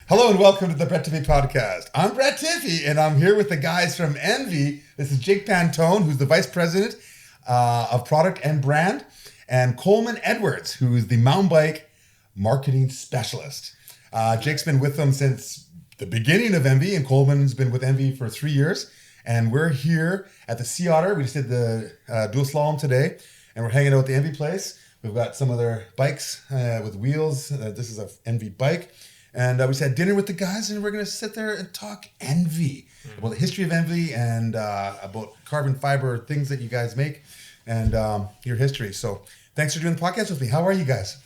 Hello and welcome to the BTP podcast. I'm Brett Tippie and I'm here with the guys from ENVE. This is Jake Pantone, who's the vice president of product and brand, and Coleman Edwards, who is the mountain bike marketing specialist. Jake's been with them since the beginning of ENVE, and Coleman's been with ENVE for 3 years. And we're here at the Sea Otter. We just did the dual slalom today, and we're hanging out at the ENVE place. We've got some of their bikes with wheels. This is a ENVE bike. And we just had dinner with the guys, and we're going to sit there and talk ENVE, about the history of ENVE and about carbon fiber things that you guys make and your history. So thanks for doing the podcast with me. How are you guys?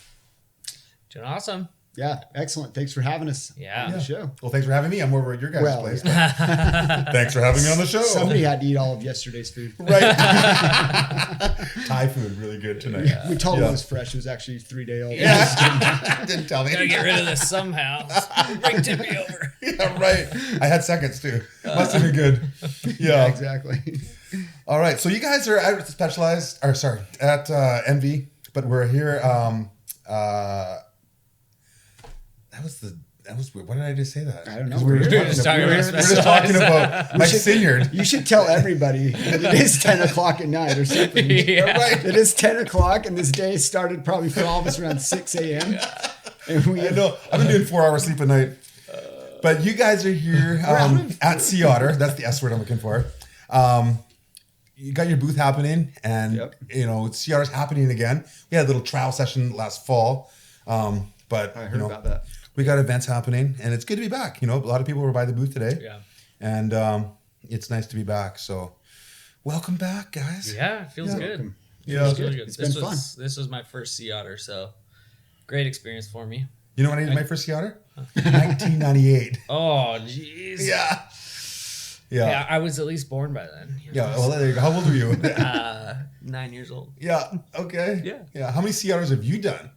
Doing awesome. Yeah, excellent. Thanks for having us on the show. Well, thanks for having me. I'm over at your guys' place. Thanks for having me on the show. Somebody had to eat all of yesterday's food. Right. Thai food, really good tonight. Yeah. We told them it was fresh. It was actually 3-day old. Yeah. Didn't tell me. Gotta get rid of this somehow. Bring Tippie over. Yeah, right. I had seconds too. Must have been good. Yeah, exactly. All right. So you guys are at ENVE, but we're here. That was weird. Why did I just say that? I don't know. We're just talking about Mike Sinyard. You should tell everybody that it is 10 o'clock at night or something. Yeah. Right. It is 10 o'clock, and this day started probably for all of us around 6 a.m. And I know. I've been doing 4 hours sleep a night. But you guys are here at Sea Otter. That's the S word I'm looking for. You got your booth happening, and Sea Otter's happening again. We had a little trial session last fall. But I heard about that. We got events happening, and it's good to be back. A lot of people were by the booth today. Yeah. And it's nice to be back. So welcome back, guys. Yeah, it feels good. Welcome. Yeah. Feels really good. It's been fun. This was my first Sea Otter, so great experience for me. You know when I did my first Sea Otter? 1998. Oh, jeez. Yeah. I was at least born by then. Yeah. Well, there you go. How old were you? 9 years old. Yeah. Okay. Yeah. How many Sea Otters have you done?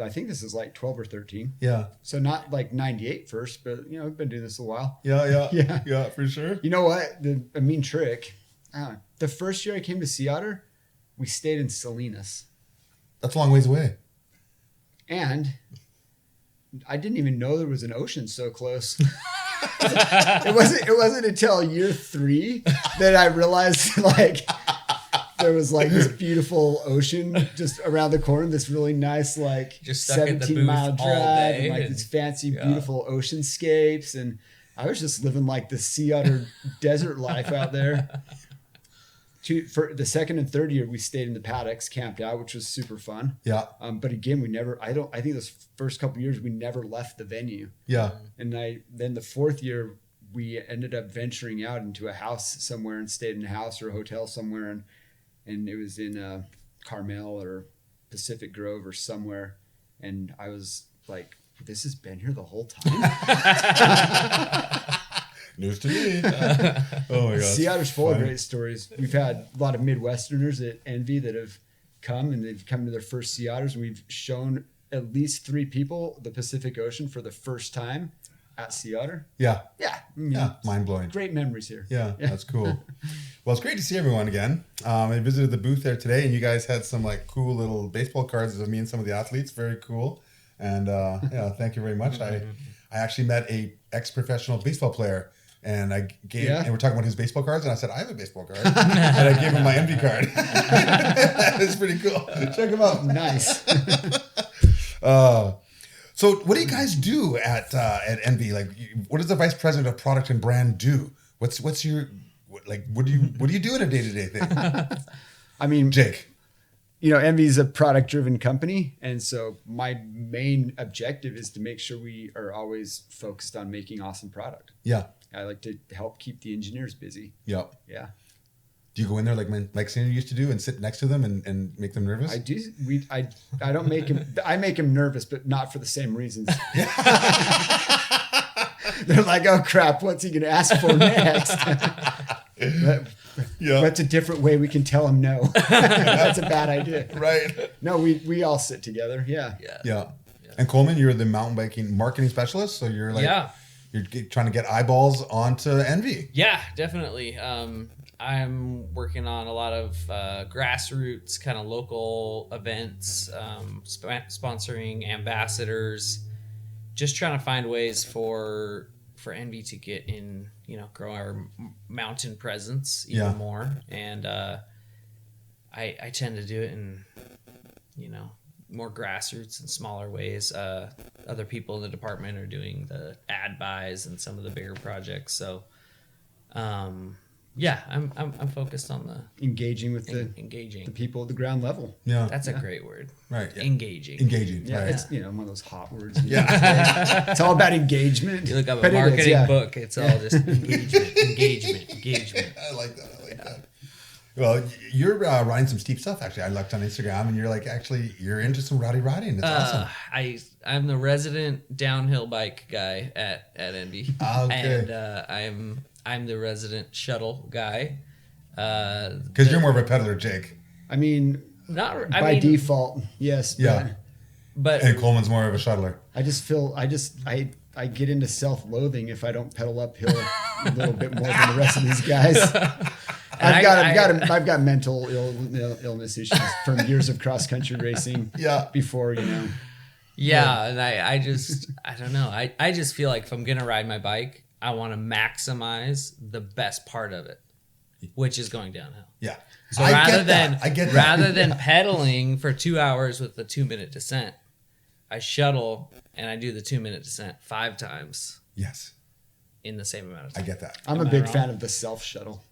I think this is like 12 or 13. Yeah. So not like 98 first, but I've been doing this a while. Yeah, for sure. You know what? A mean trick. The first year I came to Sea Otter, we stayed in Salinas. That's a long ways away. And I didn't even know there was an ocean so close. It wasn't until year 3 that I realized there was this beautiful ocean just around the corner, this really nice just 17-mile drive and this fancy beautiful oceanscapes, and I was just living the Sea Otter desert life out there. For the second and third year, we stayed in the paddocks, camped out, which was super fun. Yeah. But again, I think those first couple of years we never left the venue. Yeah. And then the fourth year we ended up venturing out into a house somewhere and stayed in a house or a hotel somewhere, and it was in Carmel or Pacific Grove or somewhere, and I was like, this has been here the whole time. News to me. Oh my God. Sea Otter's full of great stories. We've had a lot of Midwesterners at ENVE that have come, and they've come to their first Sea Otters, and we've shown at least 3 people the Pacific Ocean for the first time at Sea Otter. Yeah. Yeah. Mind blowing. Great memories here. Yeah, that's cool. Well, it's great to see everyone again. I visited the booth there today, and you guys had some cool little baseball cards of me and some of the athletes. Very cool. And thank you very much. I actually met a ex-professional baseball player, and and we're talking about his baseball cards, and I said, I have a baseball card. And I gave him my ENVE card. It's pretty cool. Check him out. Nice. So what do you guys do at ENVE? What does the vice president of product and brand do? What's your what do you do in a day-to-day thing? I mean, Jake. ENVE is a product-driven company, and so my main objective is to make sure we are always focused on making awesome product. Yeah. I like to help keep the engineers busy. Yep. Yeah. Do you go in there like Senior used to do and sit next to them and make them nervous? I do. I don't make him. I make him nervous, but not for the same reasons. They're like, oh crap, what's he going to ask for next? That's a different way we can tell him no. That's a bad idea. Right. No, we all sit together. Yeah. And Coleman, you're the mountain biking marketing specialist, so you're you're trying to get eyeballs onto ENVE. Yeah, definitely. I'm working on a lot of grassroots kind of local events, sponsoring ambassadors, just trying to find ways for ENVE to get in, grow our mountain presence even more. And I tend to do it in, more grassroots and smaller ways. Other people in the department are doing the ad buys and some of the bigger projects. So, I'm focused on the engaging with the people at the ground level. Yeah, that's a great word. Right. Yeah. Engaging. Yeah, right. It's one of those hot words. It's all about engagement. You look up a marketing book. It's all just engagement. I like that. Well, you're riding some steep stuff, actually. I looked on Instagram, and you're you're into some rowdy riding. It's awesome. I'm the resident downhill bike guy at ENVE. Okay. And I'm the resident shuttle guy. Because you're more of a peddler, Jake. I mean, by default, yes. Yeah. And Coleman's more of a shuttler. I just feel I get into self-loathing if I don't pedal uphill a little bit more than the rest of these guys. I've got mental illness issues from years of cross country racing. Yeah. Before Yeah, and I don't know. I just feel like if I'm gonna ride my bike, I want to maximize the best part of it, which is going downhill. Yeah. So rather than pedaling for 2 hours with the 2-minute descent, I shuttle and I do the 2-minute descent 5 times. Yes. In the same amount of time. I get that. I'm a big fan of the self shuttle.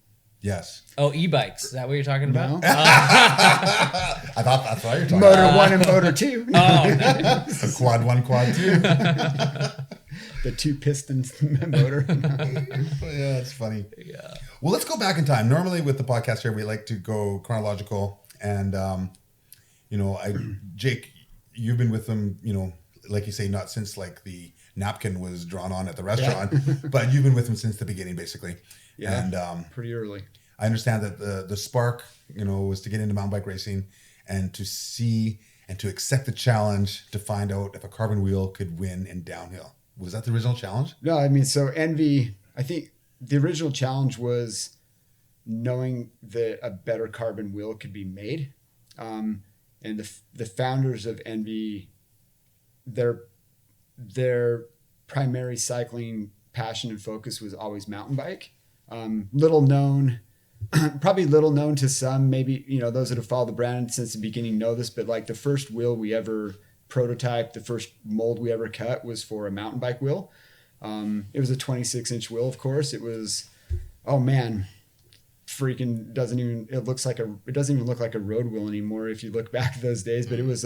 Yes. Oh, e-bikes. Is that what you're talking about? No. I thought that's what you're talking Motor about. 1 and Motor 2. Nice. A quad 1, quad 2. The 2 pistons motor. Yeah, it's funny. Yeah. Well, let's go back in time. Normally with the podcast here, we like to go chronological. And, Jake, you've been with them, like you say, not since the napkin was drawn on at the restaurant, but you've been with them since the beginning, basically. Yeah, and pretty early. I understand that the spark, was to get into mountain bike racing and to see and to accept the challenge to find out if a carbon wheel could win in downhill. Was that the original challenge? No, I mean, so ENVE, I think the original challenge was knowing that a better carbon wheel could be made. And the founders of ENVE, their primary cycling passion and focus was always mountain bike. Little known to some, maybe, those that have followed the brand since the beginning know this, but the first wheel we ever prototyped, the first mold we ever cut was for a mountain bike wheel. It was a 26-inch wheel, of course. It was, freaking doesn't even look like a road wheel anymore if you look back at those days, but it was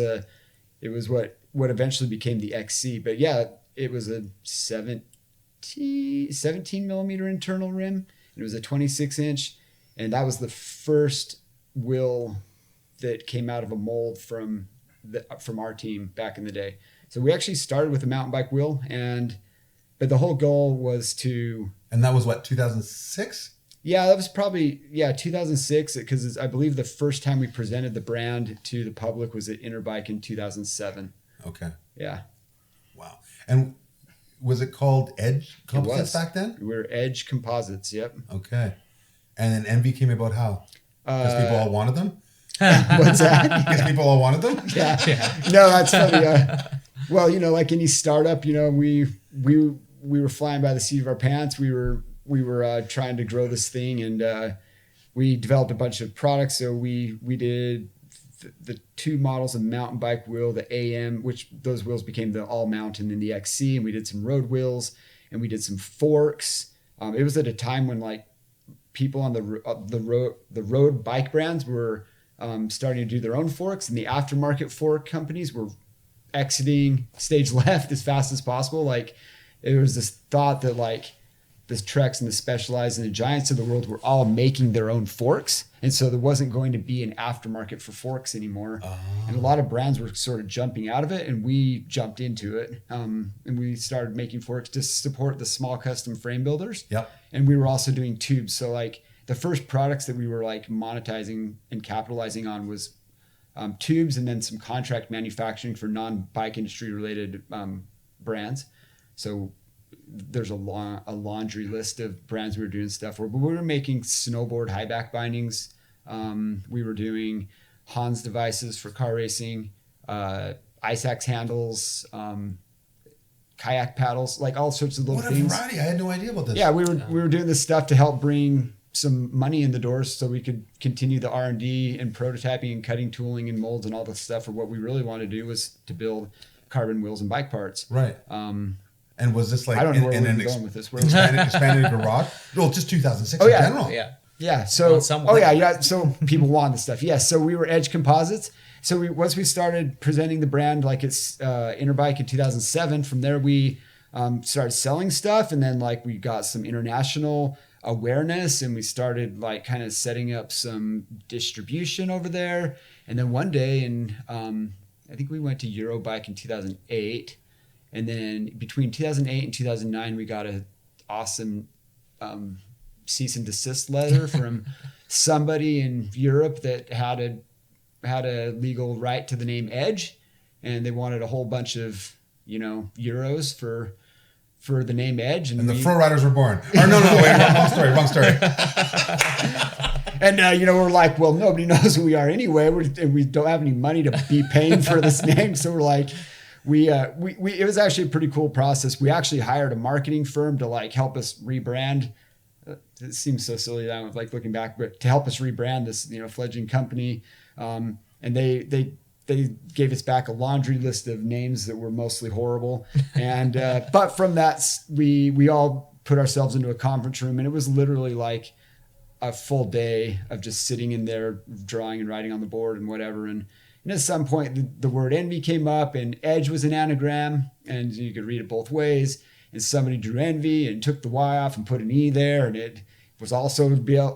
what eventually became the XC. But yeah, it was a 17 millimeter internal rim. It was a 26-inch, and that was the first wheel that came out of a mold from our team back in the day. So we actually started with a mountain bike wheel, but the whole goal was to. And that was what, 2006? Yeah, that was probably 2006, because I believe the first time we presented the brand to the public was at Interbike in 2007. Okay. Yeah. Wow. And was it called EDGE Composites back then? We were EDGE Composites, yep. Okay. And then ENVE came about how? Because people all wanted them? What's that? Because people all wanted them? Yeah. No, that's funny. Well, like any startup, we were flying by the seat of our pants. We were trying to grow this thing, and we developed a bunch of products. So we did the 2 models of mountain bike wheel, the AM, which those wheels became the all mountain and the XC, and we did some road wheels, and we did some forks. It was at a time when people on the road bike brands were starting to do their own forks, and the aftermarket fork companies were exiting stage left as fast as possible. It was this thought that the Treks and the Specialized and the Giants of the world were all making their own forks. And so there wasn't going to be an aftermarket for forks anymore. And a lot of brands were sort of jumping out of it, and we jumped into it. And we started making forks to support the small custom frame builders. Yep. And we were also doing tubes. So the first products that we were monetizing and capitalizing on was tubes, and then some contract manufacturing for non-bike industry related brands. So there's a laundry list of brands we were doing stuff for, but we were making snowboard high back bindings. We were doing Hans devices for car racing, ice axe handles, kayak paddles, like all sorts of little What a things. variety. I had no idea about this. Yeah, we were doing this stuff to help bring some money in the doors so we could continue the R&D and prototyping and cutting tooling and molds and all this stuff. For what we really wanted to do was to build carbon wheels and bike parts. Right. And was this like I don't know where we're going with this. Expanded into rock? Well, just 2006 in general. Yeah. Yeah. So, well, So people want this stuff. Yeah. So we were EDGE Composites. So once we started presenting the brand like it's Interbike in 2007, from there we started selling stuff, and then like we got some international awareness, and we started like kind of setting up some distribution over there. And then one day, I think we went to Eurobike in 2008, and then between 2008 and 2009, we got an awesome cease and desist letter from somebody in Europe that had a legal right to the name EDGE, and they wanted a whole bunch of euros for the name EDGE, and the Fro Riders were born. Or no, wait, wrong story. And we're like, well, nobody knows who we are anyway. We don't have any money to be paying for this name, so we're like, it was actually a pretty cool process. We actually hired a marketing firm to like help us rebrand. It seems so silly now, like looking back, but to help us rebrand this, fledgling company. And they gave us back a laundry list of names that were mostly horrible. And but from that, we all put ourselves into a conference room, and it was literally like a full day of just sitting in there, drawing and writing on the board and whatever. And at some point, the word envy came up, and EDGE was an anagram, and you could read it both ways. And somebody drew envy and took the Y off and put an E there, and it was also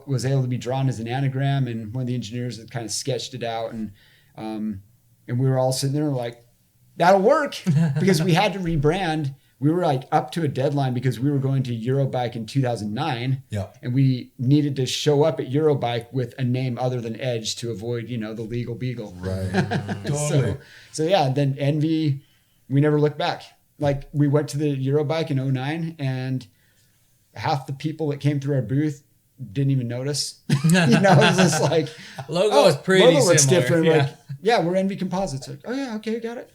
was able to be drawn as an anagram. And one of the engineers had kind of sketched it out, and we were all sitting there like, that'll work, because we had to rebrand. We were like up to a deadline because we were going to Eurobike in 2009. Yeah. And we needed to show up at Eurobike with a name other than EDGE to avoid, the legal beagle. Right. Totally. So yeah, then Envy, we never looked back. Like we went to the Eurobike in 2009, and half the people that came through our booth didn't even notice. It was just like logo is pretty logo looks similar. different. Yeah. Like, yeah, we're ENVE Composites. Like, oh yeah, okay, got it.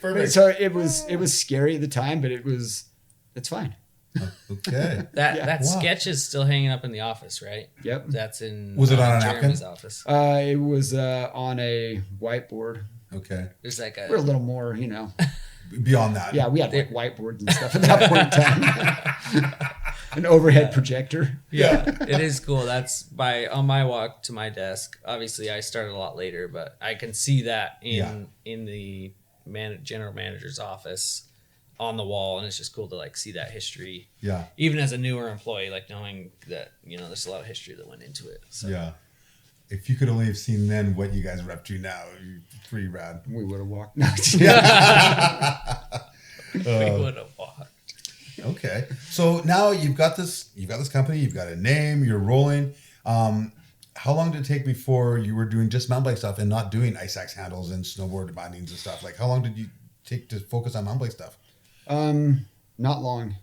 Perfect. So it was scary at the time, but it's fine. Okay. That Wow. sketch is still hanging up in the office, right? Yep. That's in Was it on a Jeremy's napkin? office. It was on a whiteboard. Okay. There's like We're a a little more, Beyond that. Yeah, we had like whiteboards and stuff at that point in time. An overhead projector. yeah, it is cool. That's on my walk to my desk. Obviously, I started a lot later, but I can see that in the general manager's office on the wall, and it's just cool to like see that history. Yeah. Even as a newer employee, like knowing that there's a lot of history that went into it. So. Yeah. If you could only have seen then what you guys are up to now, it's pretty rad. We would have walked. We would have walked. Okay. So now you've got this company, you've got a name, you're rolling. How long did it take before you were doing just mountain bike stuff and not doing ice axe handles and snowboard bindings and stuff? Like how long did you take to focus on mountain bike stuff? Not long.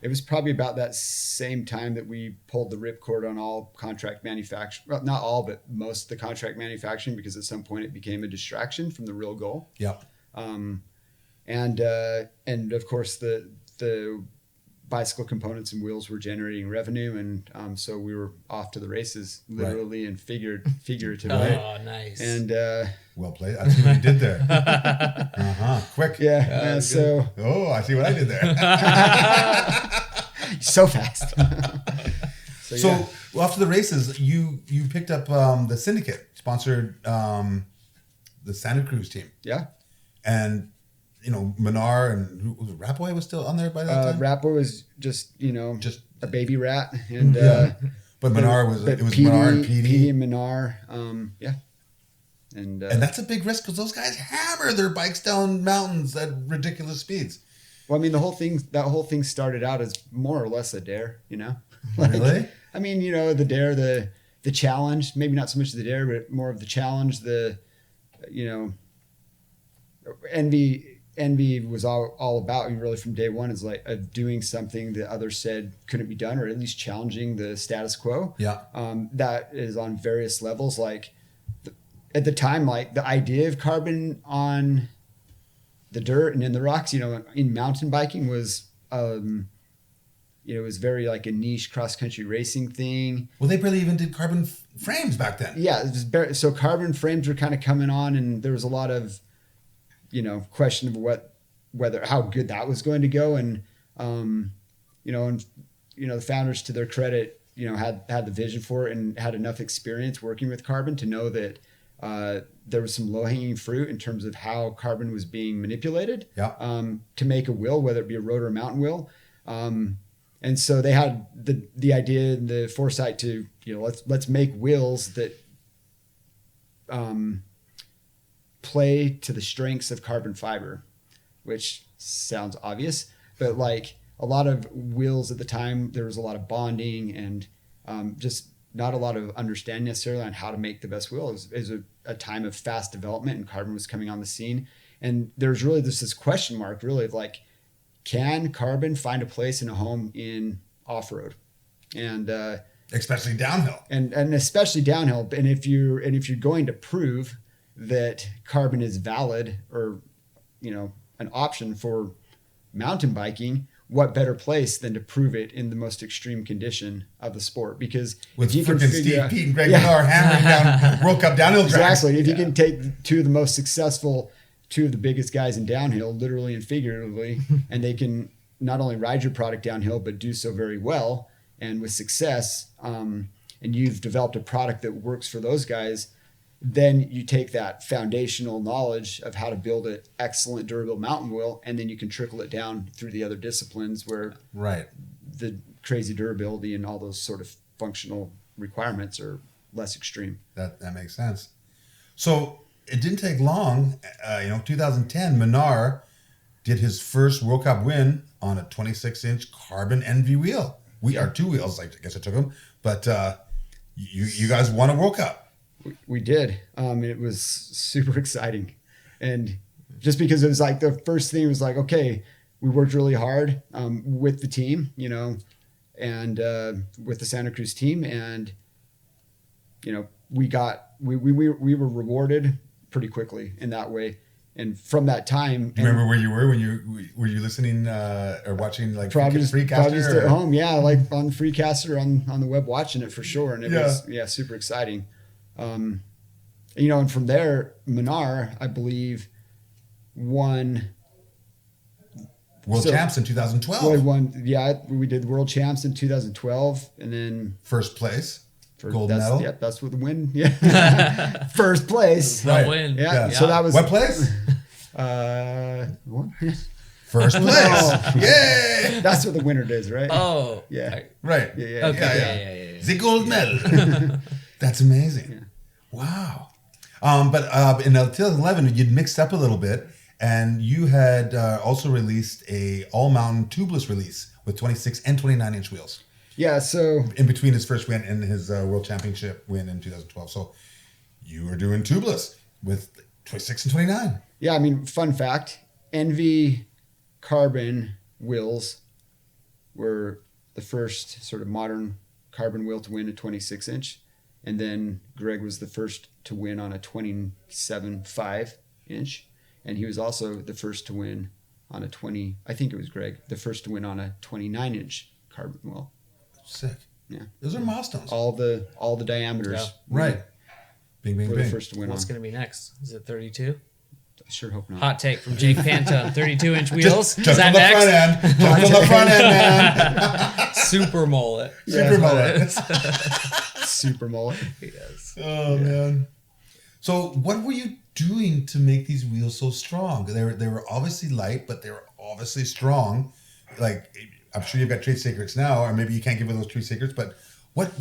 It was probably about that same time that we pulled the ripcord on all contract manufacturing. Well, not all, but most of the contract manufacturing, because at some point it became a distraction from the real goal. Yeah. And of course the bicycle components and wheels were generating revenue, and so we were off to the races, literally and figuratively. Oh, nice. And well played. I see what you did there. Quick. yeah. So Oh, I see what I did there. so fast. So after the races, you picked up the Syndicate sponsored the Santa Cruz team. Yeah. And Minnaar and who was it? Rapway was still on there by that time. Rapper was just Just a baby rat, and but Minnaar was Petey, Minnaar and Petey. Petey and Minnaar, and that's a big risk because those guys hammer their bikes down mountains at ridiculous speeds. well, I mean, that whole thing started out as more or less a dare, Like, Really? I mean, the dare, the challenge, maybe not so much the dare, but more of the challenge. Envy was all about, really from day one, is like doing something that others said couldn't be done, or at least challenging the status quo. Yeah. That is on various levels. Like at the time, like the idea of carbon on the dirt and in the rocks, in mountain biking was, it was very like a niche cross country racing thing. Well, they barely even did carbon frames back then. Yeah. So carbon frames were kind of coming on, and there was a lot of, question of how good that was going to go. And, the founders, to their credit, had the vision for it and had enough experience working with carbon to know that, there was some low-hanging fruit in terms of how carbon was being manipulated to make a wheel, whether it be a road or a mountain wheel. And so they had the idea and the foresight to, let's make wheels that play to the strengths of carbon fiber, which sounds obvious, but like a lot of wheels at the time, there was a lot of bonding and just not a lot of understanding necessarily on how to make the best wheel. It was a time of fast development, and carbon was coming on the scene. And there's really this question mark really of like, can carbon find a place in a home in off-road? And especially downhill. And especially downhill. And if you're going to prove that carbon is valid or, an option for mountain biking, what better place than to prove it in the most extreme condition of the sport? Because with if you can Steve Pete and Greg Minnaar hammering down World Cup downhill tracks. Exactly. If you can take two of the biggest guys in downhill, literally and figuratively, and they can not only ride your product downhill, but do so very well and with success, and you've developed a product that works for those guys, then you take that foundational knowledge of how to build an excellent, durable mountain wheel, and then you can trickle it down through the other disciplines where the crazy durability and all those sort of functional requirements are less extreme. That makes sense. So it didn't take long. 2010, Minnaar did his first World Cup win on a 26-inch carbon ENVE wheel. Are two wheels, I guess it took him. But you guys won a World Cup. We did. It was super exciting. And just because it was like the first thing was like, okay, we worked really hard with the team, and with the Santa Cruz team. And, we were rewarded pretty quickly in that way. And from that time, do you remember where you were when were you listening or watching like Freecaster? Probably just at home, yeah, like on Freecaster on the web, watching it for sure, and it was super exciting. And from there, Minnaar, I believe, won World Champs in 2012. Well, we did World Champs in 2012, and then first place. Gold medal. Yep, that's what the win. Yeah, first place. Right. Win. Yeah. So that was what place? What? First place. Yay! That's what the winner does, right? Oh, yeah. Right. Yeah. Okay. Yeah. The gold medal. That's amazing. Yeah. Wow. But in 2011, you'd mixed up a little bit, and you had also released a all-mountain tubeless release with 26 and 29-inch wheels. Yeah, so in between his first win and his World Championship win in 2012. So you were doing tubeless with 26 and 29. Yeah, I mean, fun fact, ENVE carbon wheels were the first sort of modern carbon wheel to win a 26-inch. And then Greg was the first to win on a 27.5-inch. And he was also the first to win on a the first to win on a 29-inch carbon wheel. Sick. Yeah. Those are milestones. All the diameters. Yeah. Right. Bing, bing, were bing. the first to win. What's going to be next? Is it 32? I sure hope not. Hot take from Jake Pantone. 32-inch wheels. Just on the front end. Just on the front end, man. Super mullet. Super mullet. Super mullet. Yes. Oh, man. So what were you doing to make these wheels so strong? They were obviously light, but they were obviously strong. Like, I'm sure you've got trade secrets now, or maybe you can't give away those trade secrets, but what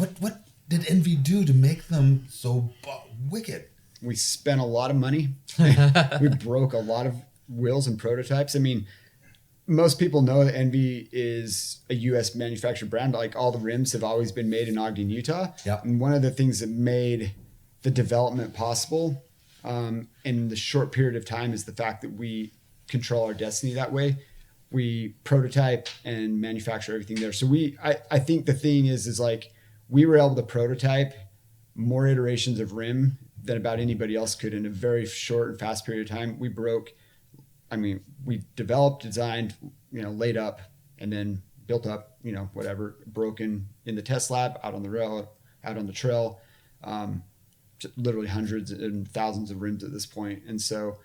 did ENVE do to make them so wicked? We spent a lot of money. We broke a lot of wheels and prototypes. I mean, most people know that ENVE is a U.S. manufactured brand. Like, all the rims have always been made in Ogden, Utah. Yep. And one of the things that made the development possible in the short period of time is the fact that we control our destiny that way. We prototype and manufacture everything there. So I think the thing is like, we were able to prototype more iterations of rim than about anybody else could in a very short and fast period of time. We broke, I mean, we developed, designed, laid up, and then built up, whatever, broken in the test lab, out on the rail, out on the trail, literally hundreds and thousands of rims at this point. And so,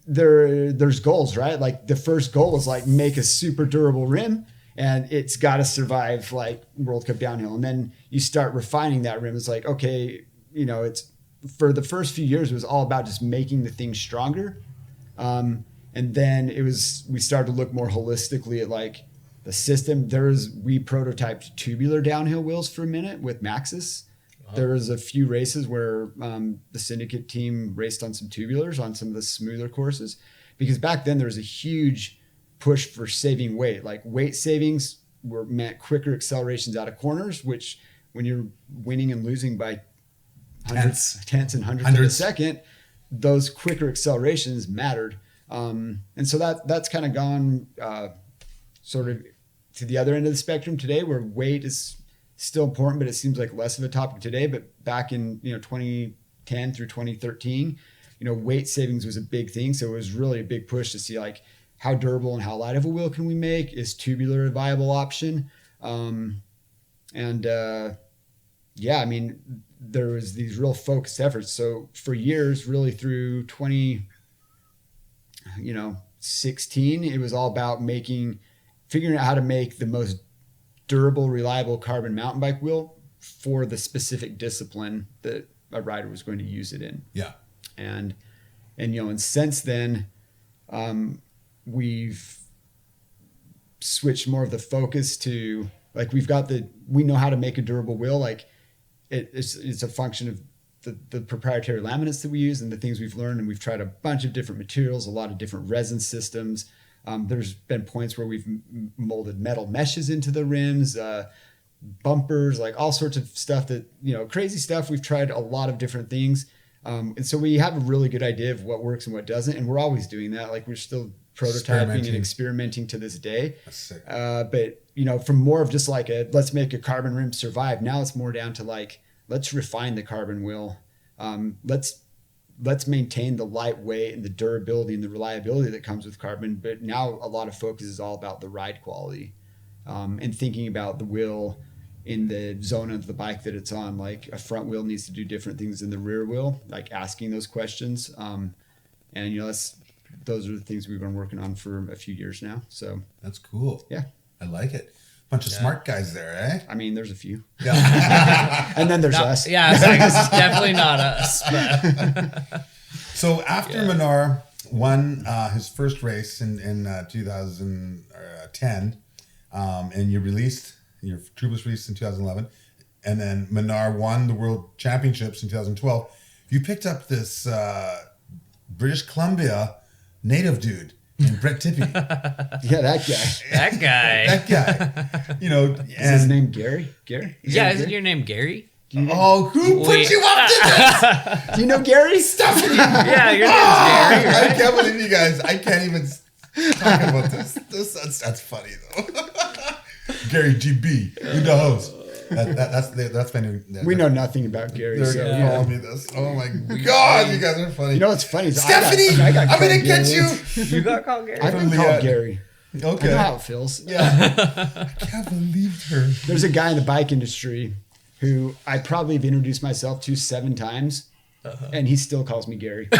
there's goals, right? Like the first goal is like make a super durable rim, and it's got to survive like World Cup downhill. And then you start refining that rim. It's like, okay, it's for the first few years, it was all about just making the thing stronger. And then we started to look more holistically at like the system. We prototyped tubular downhill wheels for a minute with Maxxis. There was a few races where the Syndicate team raced on some tubulars on some of the smoother courses, because back then there was a huge push for saving weight. Like weight savings meant quicker accelerations out of corners, which when you're winning and losing by tenths and hundredths of a second, those quicker accelerations mattered. And so that's kind of gone sort of to the other end of the spectrum today, where weight is still important, but it seems like less of a topic today. But back in 2010 through 2013, weight savings was a big thing. So it was really a big push to see like how durable and how light of a wheel can we make? Is tubular a viable option? Yeah, I mean, there was these real focused efforts. So for years, really through 2016, it was all about figuring out how to make the most durable, reliable carbon mountain bike wheel for the specific discipline that a rider was going to use it in. Yeah. And since then, we've switched more of the focus to like, we know how to make a durable wheel. Like it's a function of the proprietary laminates that we use and the things we've learned. And we've tried a bunch of different materials, a lot of different resin systems. There's been points where we've molded metal meshes into the rims, bumpers, like all sorts of stuff that, crazy stuff. We've tried a lot of different things. And so we have a really good idea of what works and what doesn't. And we're always doing that. Like we're still prototyping and experimenting to this day. That's sick. But, from more of just like let's make a carbon rim survive. Now it's more down to like, let's refine the carbon wheel. Let's maintain the lightweight and the durability and the reliability that comes with carbon. But now a lot of focus is all about the ride quality, and thinking about the wheel in the zone of the bike that it's on. Like a front wheel needs to do different things than the rear wheel, like asking those questions. And those are the things we've been working on for a few years now. So that's cool. Yeah. I like it. Bunch of smart guys there, eh? I mean, there's a few. Yeah. And then there's us. Yeah, it's like, it's definitely not us. But. So after Minnaar won his first race in 2010, and you released your tubeless release in 2011, and then Minnaar won the World Championships in 2012, you picked up this British Columbia native dude named Brett Tippie. Yeah, that guy. That guy. Is his name Gary? Isn't your name Gary? Who put you up to this? Do you know Gary? Stephanie. Yeah, your name's Gary. Right? I can't believe you guys. I can't even talk about this. That's funny though. Gary GB, in the house. That's my new. We know nothing about Gary. They're So, calling me this. Oh my God, you guys are funny. You know what's funny? Stephanie, I got I'm gonna get you. You got called Gary? I've been called Gary. Okay. I know how it feels. Yeah. I can't believe her. There's a guy in the bike industry who I probably have introduced myself to 7 times, and he still calls me Gary.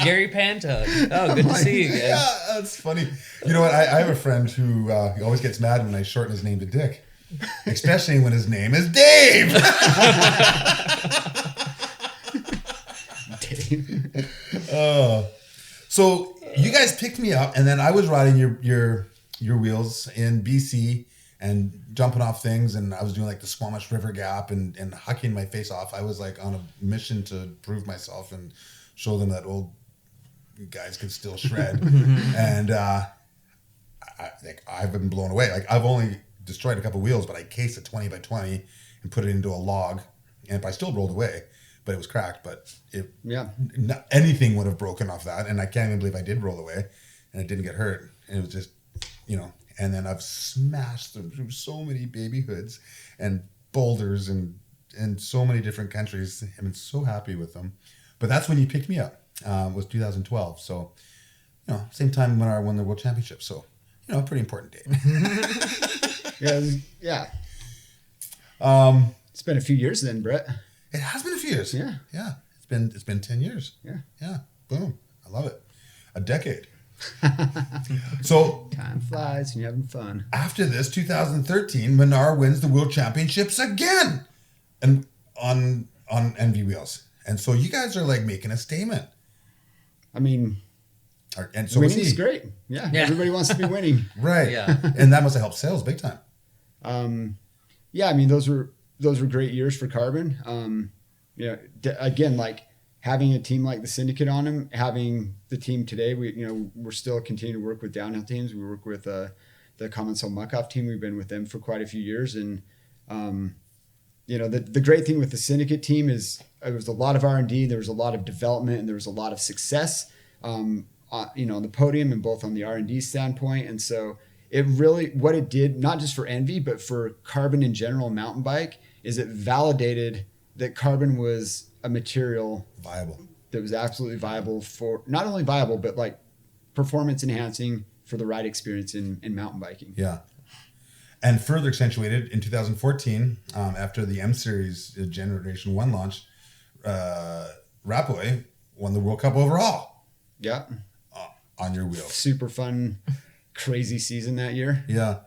Gary Pantone. Oh, good to see you again. Yeah, that's funny. You know what? I have a friend who always gets mad when I shorten his name to Dick, especially when his name is Dave. Dave. So you guys picked me up, and then I was riding your wheels in BC and jumping off things, and I was doing like the Squamish River Gap and hucking my face off. I was like on a mission to prove myself and show them that old guys can still shred. And I've been blown away. Like I've only destroyed a couple wheels, but I cased a 20 by 20 and put it into a log, and I still rolled away, but it was cracked. But anything would have broken off that, and I can't even believe I did roll away, and it didn't get hurt. And it was just, and then I've smashed them through so many baby hoods and boulders and so many different countries. I've been so happy with them. But that's when you picked me up. was 2012. So, same time Minnaar won the World Championship. So, pretty important date. Yeah. Um, It's been a few years then, Brett. It has been a few years. Yeah. Yeah. It's been 10 years. Yeah. Yeah. Boom. I love it. A decade. So Time flies and you're having fun. after this, 2013, Minnaar wins the World Championships again, and on Envy wheels. And so you guys are like making a statement. I mean, And so was winning's he. great. Yeah. Yeah. Everybody wants to be winning. Right. Yeah. And that must have helped sales big time. Yeah, I mean those were great years for Carbon. Again, like having a team like the Syndicate on them, having the team today, we're still continuing to work with downhill teams. We work with the Common Soul Muck-Off team. We've been with them for quite a few years, and the great thing with the Syndicate team is it was a lot of R&D. There was a lot of development, and there was a lot of success. On the podium and both on the R&D standpoint, and so. It really, what it did, not just for Envy, but for Carbon in general, mountain bike, is it validated that Carbon was a material Viable. that was absolutely viable for, not only viable, but like performance enhancing for the ride experience in mountain biking. Yeah. And further accentuated in 2014, after the M Series Generation 1 launch, Rapoy won the World Cup overall Yeah. on your wheels. Super fun, crazy season that year. Yeah.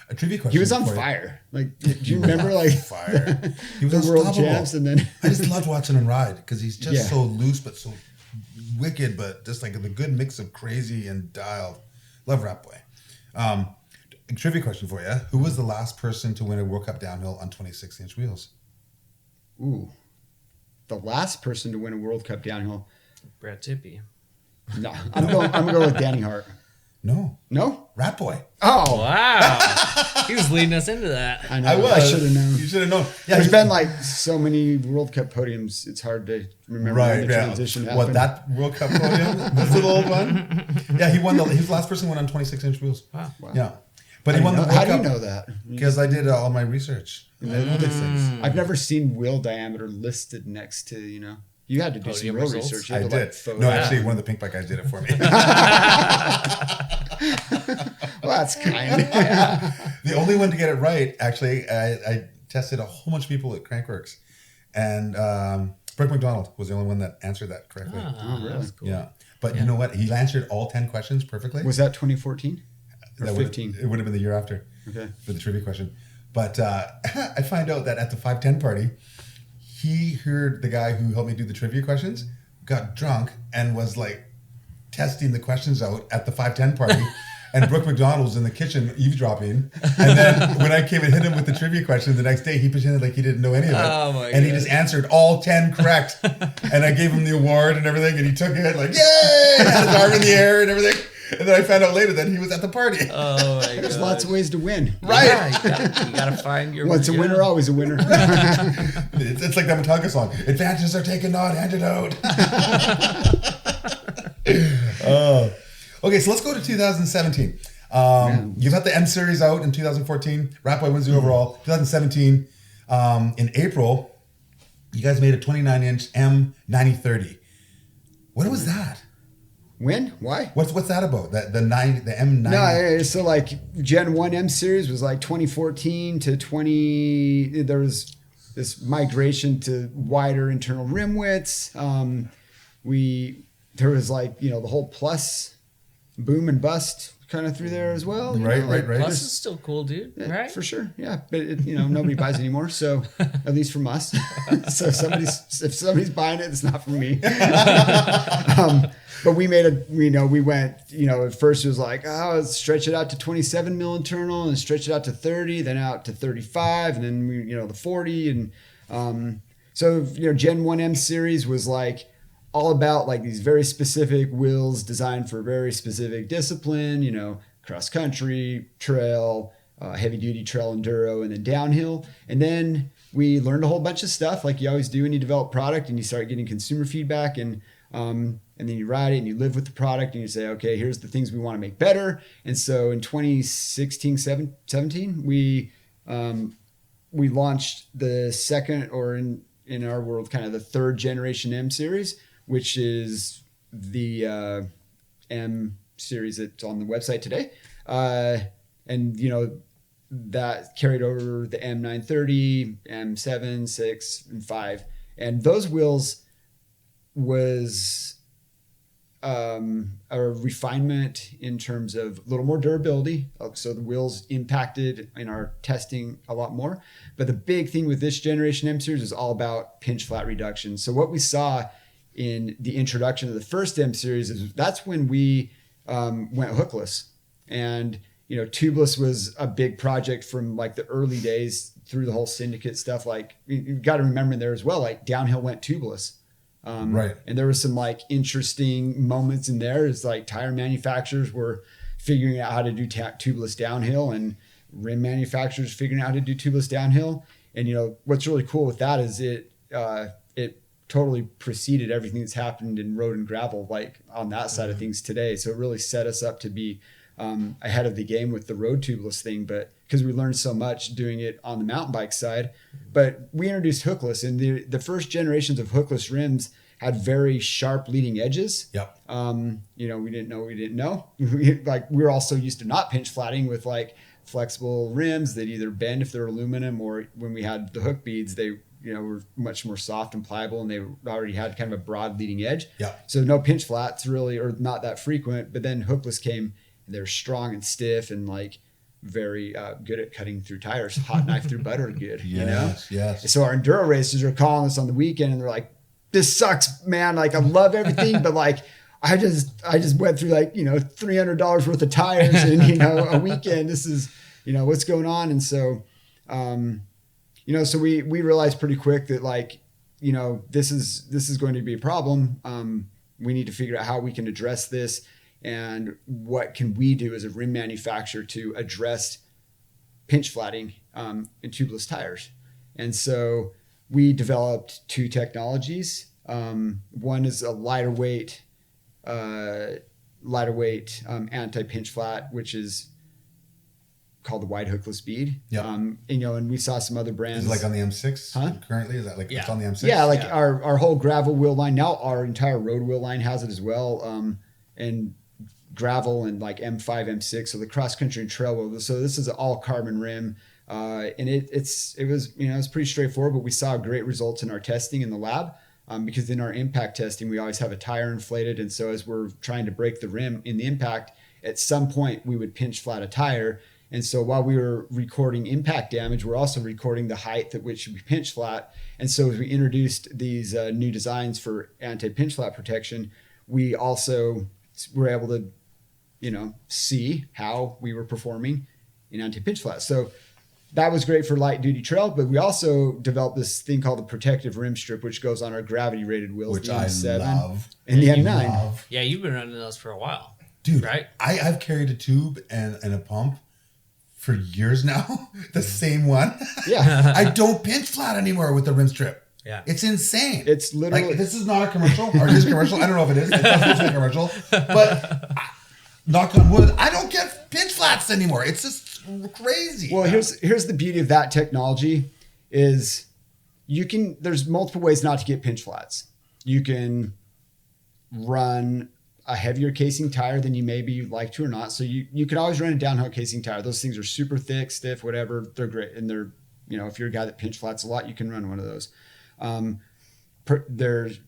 A trivia question. He was on for you. fire. Like, do you remember like Fire. He was the world unstoppable. champs and then I just loved watching him ride because he's just Yeah. so loose but so wicked, but just like the good mix of crazy and dialed. Love Rapway. A trivia question for you. Who was the last person to win a World Cup downhill on 26-inch wheels? Ooh. The last person to win a World Cup downhill. Brett Tippie. No, I'm gonna go with Danny Hart. No. No? Ratboy. Oh, Wow. He was leading us into that. I know. I should have known. You should have known. Yeah, There's he's- been like so many World Cup podiums. It's hard to remember when the transition happened. What, that World Cup podium? This little old one? Yeah, he won he was the last person who went on 26-inch wheels. Wow. Yeah. But he won the World How do Cup. you know that? Because I did all my research. I know these things. I've never seen wheel diameter listed next to, You had to do Podium some real results? research. You I had to, did. like, photo- No, actually, one of the pink bike guys did it for me. Well, that's kind. The only one to get it right, actually, I tested a whole bunch of people at Crankworks. And Brooke McDonald was the only one that answered that correctly. Ah, really? that's cool. Yeah. But you know what? He answered all 10 questions perfectly. Was that 2014 or That 15? It would have been the year after Okay. for the trivia question. But I find out that at the 510 party, he heard the guy who helped me do the trivia questions, got drunk, and was like testing the questions out at the 510 party. And Brooke McDonald was in the kitchen eavesdropping. And then when I came and hit him with the trivia question the next day, he pretended like he didn't know any of it. Oh my and he God. just answered all 10 correct. And I gave him the award and everything. And he took it like, yay! And had his arm in the air and everything. And then I found out later that he was at the party. Oh my There's God. lots of ways to win. Right. Yeah, you gotta find your. Once a winner, always a winner. It's like that Metallica song. Advantages are taken, not handed out. Okay, so let's go to 2017. You've got the M Series out in 2014. Rapway wins the overall. 2017, in April, you guys made a 29-inch M 9030. What was that? Win? Why? What's that about? The M90? No, so like Gen 1 M Series was like 2014 to 20. There was this migration to wider internal rim widths. There was like, the whole plus boom and bust kind of through there as well. Right. Plus is still cool, dude. Yeah, Right? for sure. Yeah, but nobody buys anymore. So at least from us. So if somebody's buying it, it's not from me. But we made we went, at first it was like, let's stretch it out to 27 mil internal and stretch it out to 30, then out to 35, and then the 40. And so Gen 1 M Series was like all about like these very specific wheels designed for a very specific discipline, cross country, trail, heavy duty trail enduro, and then downhill. And then we learned a whole bunch of stuff like you always do when you develop product and you start getting consumer feedback, and then you ride it and you live with the product and you say, okay, here's the things we want to make better. And so in 2016, 17, we launched the second, or in our world, kind of the third generation M Series, which is the M series that's on the website today. And, you know, that carried over the M930, M7, 6, and 5. And those wheels was a refinement in terms of a little more durability. So the wheels impacted in our testing a lot more. But the big thing with this generation M series is all about pinch flat reduction. So what we saw in the introduction of the first M series is that's when we went hookless. And, you know, tubeless was a big project from like the early days through the whole Syndicate stuff. Like you got to remember there as well, like downhill went tubeless. Right. And there was some like interesting moments in there. It's like tire manufacturers were figuring out how to do tubeless downhill, and rim manufacturers figuring out how to do tubeless downhill. And, you know, what's really cool with that is it totally preceded everything that's happened in road and gravel, like on that side of things today. So it really set us up to be ahead of the game with the road tubeless thing, but because we learned so much doing it on the mountain bike side. But we introduced hookless, and the first generations of hookless rims had very sharp leading edges. Yep. You know, we didn't know. Like we were also used to not pinch flatting with like flexible rims that either bend if they're aluminum, or when we had the hook beads, they, you know, were much more soft and pliable, and they already had kind of a broad leading edge. Yeah. So no pinch flats really, or not that frequent. But then hookless came, and they're strong and stiff and like very good at cutting through tires, hot knife through butter good. You know? Yes. So our enduro racers are calling us on the weekend, and they're like, "This sucks, man. Like I love everything, but like I just went through like, you know, $300 worth of tires in, you know, a weekend. This is, you know, what's going on." And so, you know, so we realized pretty quick that like, you know, this is going to be a problem. We need to figure out how we can address this, and what can we do as a rim manufacturer to address pinch flatting in tubeless tires. And so we developed two technologies. One is a lighter weight anti-pinch flat, which is called the wide hookless bead. Yeah. You know, and we saw some other brands. Is it like on the M6 Huh? currently? Is that like it's on the M6? Yeah, like our whole gravel wheel line. Now our entire road wheel line has it as well. And gravel and like M5, M6, so the cross country and trail wheel. So this is an all carbon rim. And it was, you know, it's pretty straightforward, but we saw great results in our testing in the lab. Because in our impact testing, we always have a tire inflated. And so as we're trying to break the rim in the impact, at some point we would pinch flat a tire. And so while we were recording impact damage, we're also recording the height at which we pinch flat. And so as we introduced these new designs for anti-pinch flat protection, we also were able to, you know, see how we were performing in anti-pinch flat. So that was great for light duty trail, but we also developed this thing called the protective rim strip, which goes on our gravity rated wheels, which the I M7 love. and the M9. Yeah, you've been running those for a while. Dude, right? I've carried a tube and a pump for years now. The same one. Yeah. I don't pinch flat anymore with the rim strip. Yeah. It's insane. It's literally... Like, this is not a commercial. Or it is a commercial. I don't know if it is. It's definitely a commercial. But knock on wood, I don't get pinch flats anymore. It's just crazy. Well, here's the beauty of that technology is there's multiple ways not to get pinch flats. You can run a heavier casing tire than you maybe like to or not. So you can always run a downhill casing tire. Those things are super thick, stiff, whatever. They're great. And they're, you know, if you're a guy that pinch flats a lot, you can run one of those. There's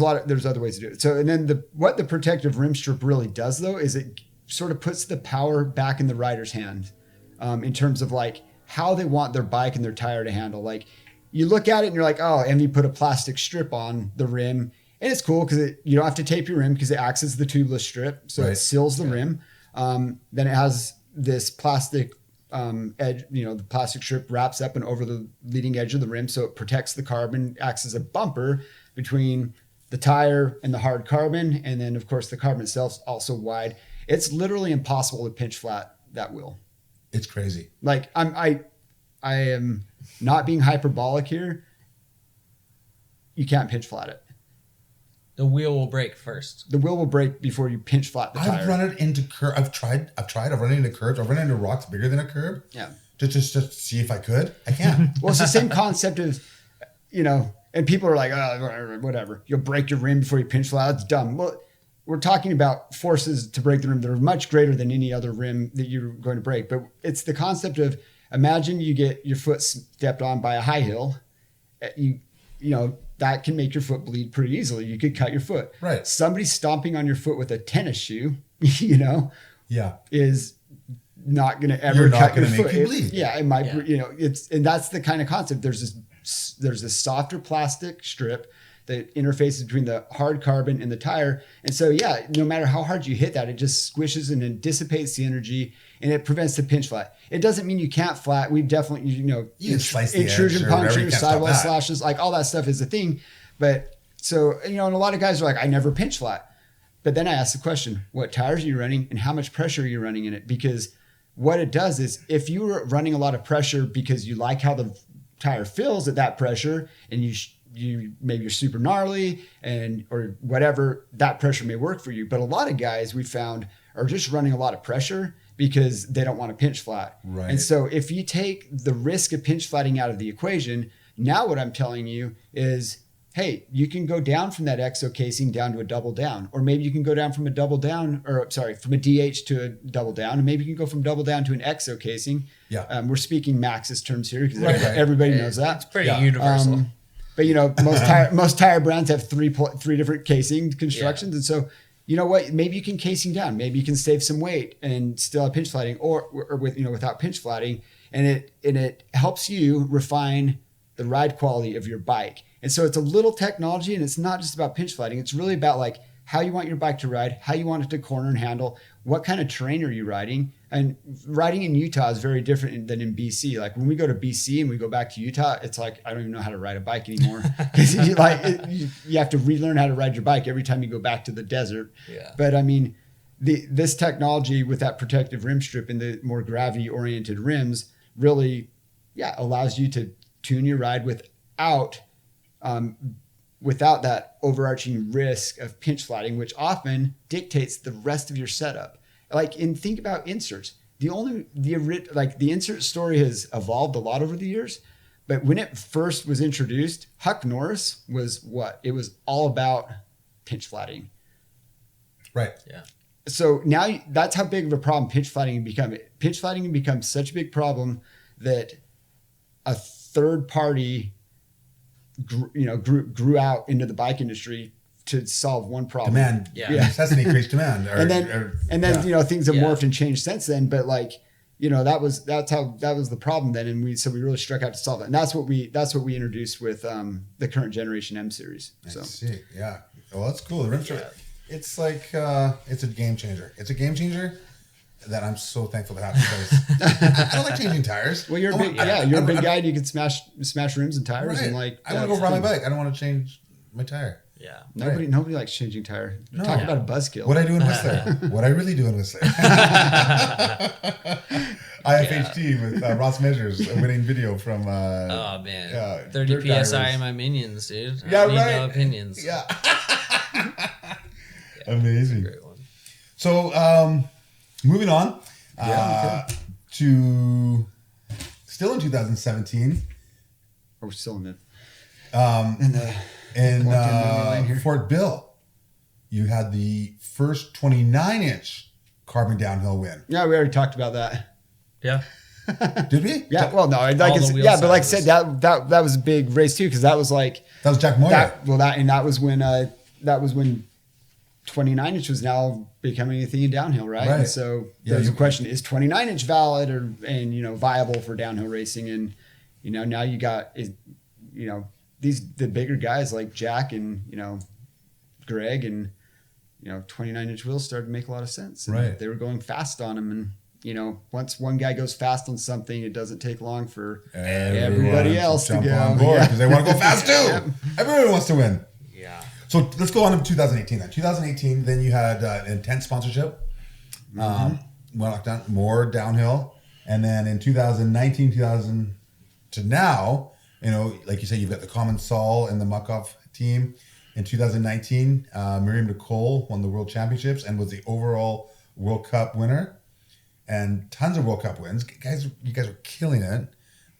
other ways to do it. So, and then what the protective rim strip really does though, is it sort of puts the power back in the rider's hand, in terms of like how they want their bike and their tire to handle. Like you look at it and you're like, oh, and you put a plastic strip on the rim, and it's cool because you don't have to tape your rim because it acts as the tubeless strip. So It seals the rim. Then it has this plastic edge, you know, the plastic strip wraps up and over the leading edge of the rim. So it protects the carbon, acts as a bumper between the tire and the hard carbon. And then of course the carbon itself is also wide. It's literally impossible to pinch flat that wheel. It's crazy. Like I am not being hyperbolic here. You can't pinch flat it. The wheel will break first. The wheel will break before you pinch flat the tire. I've run it into curb. I've tried. I've run it into curbs. I've run it into rocks bigger than a curb. Yeah. Just to see if I could. I can't. Well, it's the same concept of, you know, And people are like, oh, whatever. You'll break your rim before you pinch flat. It's dumb. Well, we're talking about forces to break the rim that are much greater than any other rim that you're going to break. But it's the concept of, imagine you get your foot stepped on by a high heel. You know, that can make your foot bleed pretty easily. You could cut your foot. Right. Somebody stomping on your foot with a tennis shoe, you know, is not going to ever cut your foot. You bleed. It might, you know, and that's the kind of concept. There's this softer plastic strip that interfaces between the hard carbon and the tire. And so, no matter how hard you hit that, it just squishes and then dissipates the energy, and it prevents the pinch flat. It doesn't mean you can't flat. We've definitely, you can slice the intrusion punctures, sidewall slashes, like all that stuff is a thing. But so, you know, and a lot of guys are like, I never pinch flat. But then I ask the question, what tires are you running and how much pressure are you running in it? Because what it does is, if you were running a lot of pressure because you like how the tire feels at that pressure, and you maybe you're super gnarly or whatever, that pressure may work for you. But a lot of guys we found are just running a lot of pressure because they don't want to pinch flat. Right. And so if you take the risk of pinch flatting out of the equation, now what I'm telling you is, hey, you can go down from that exo casing down to a double down, or maybe you can go down from a double down, from a DH to a double down, and maybe you can go from double down to an exo casing. Yeah. We're speaking Maxxis terms here because everybody knows that. It's pretty universal. But you know, most tire brands have three different casing constructions, and so you know what? Maybe you can casing down. Maybe you can save some weight and still have pinch flatting, or with without pinch flatting, and it helps you refine the ride quality of your bike. And so it's a little technology, and it's not just about pinch flatting. It's really about like how you want your bike to ride, how you want it to corner and handle, what kind of terrain are you riding. And riding in Utah is very different than in BC. Like when we go to BC and we go back to Utah, it's like, I don't even know how to ride a bike anymore. Because you have to relearn how to ride your bike every time you go back to the desert. Yeah. But I mean, this technology with that protective rim strip and the more gravity-oriented rims really, allows you to tune your ride without that overarching risk of pinch flatting, which often dictates the rest of your setup. Think about inserts. The insert story has evolved a lot over the years, but when it first was introduced, Huck Norris was what? It was all about pinch flatting. Right. Yeah. So now that's how big of a problem pinch flatting can become. Pinch flatting can become such a big problem that a third party grew out into the bike industry to solve one problem. Demand. Necessity creates demand. And then things have morphed and changed since then. But that was the problem then, and we really struck out to solve it. And that's what we introduced with the current generation M series. I see. Yeah. Well, that's cool. The rim strip. It's like it's a game changer. It's a game changer that I'm so thankful to have, because I don't like changing tires. Well, you're a big guy, and you can smash rims and tires, right. and I want to go ride my bike. I don't want to change my tire. Yeah. Nobody likes changing tire. Talk about a buzzkill. What I do in Whistler. What I really do in Whistler. IFHT with Ross Measures, a winning video from. 30 PSI in my minions, dude. Yeah, I need right. no opinions. Yeah. Amazing. Great one. So, moving on to still in 2017. We're still in it. In Fort Bill, you had the first 29-inch carbon downhill win. Yeah, we already talked about that. Yeah. Did we? Yeah. Well, no, but like I said, that was a big race too, because that was Jack Moyer. That was when 29-inch was now becoming a thing in downhill, right? And so there's a question: is 29-inch valid and viable for downhill racing? And now you got the bigger guys like Jack and Greg, and 29-inch wheels started to make a lot of sense. And right. They were going fast on them, and once one guy goes fast on something, it doesn't take long for everybody else to go on board because they want to go fast too. Yep. Everybody wants to win. Yeah. So let's go on to 2018 then. 2018, then you had an intense sponsorship. Went down more downhill, and then in 2019, to now, like you said, you've got the Common Sol and the Muck-Off team. In 2019, Miriam Nicole won the World Championships and was the overall World Cup winner. And tons of World Cup wins. You guys are killing it,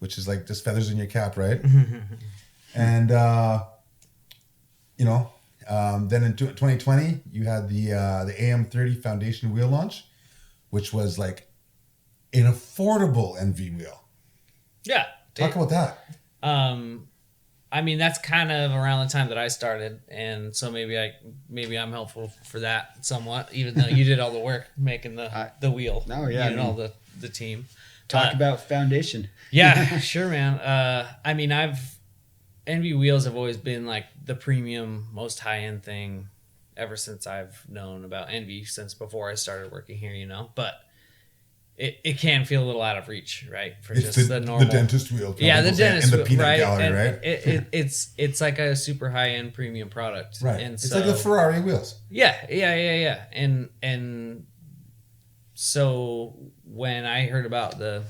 which is like just feathers in your cap, right? And, then in 2020, you had the AM30 Foundation wheel launch, which was like an affordable NV wheel. Yeah. Talk about that. I mean, that's kind of around the time that I started, and so maybe I'm helpful for that somewhat, even though you did all the work making the wheel. No, yeah, you and all the team. Talk about foundation. Yeah, sure, man. I mean, NV wheels have always been like the premium, most high end thing ever since I've known about NV, since before I started working here, but it can feel a little out of reach, right? For it's just the normal dentist wheel. Yeah, the dentist and the wheel, peanut right? gallery, And right? It's like a super high end premium product, Right. And it's so, like the Ferrari wheels. Yeah. And so when I heard about the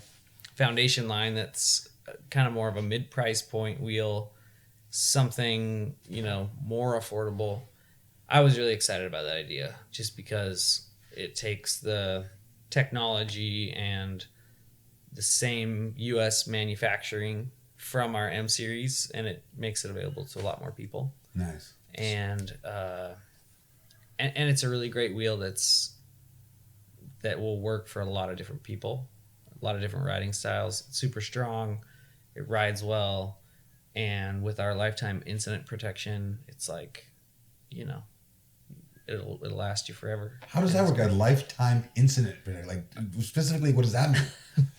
foundation line, that's kind of more of a mid price point wheel, something more affordable, I was really excited about that idea, just because it takes the technology and the same US manufacturing from our M series, and it makes it available to a lot more people. Nice. And it's a really great wheel that will work for a lot of different people, a lot of different riding styles. It's super strong, it rides well, and with our lifetime incident protection, it's like, it'll last you forever. How does that work? A lifetime incident protection? Like, specifically, what does that mean?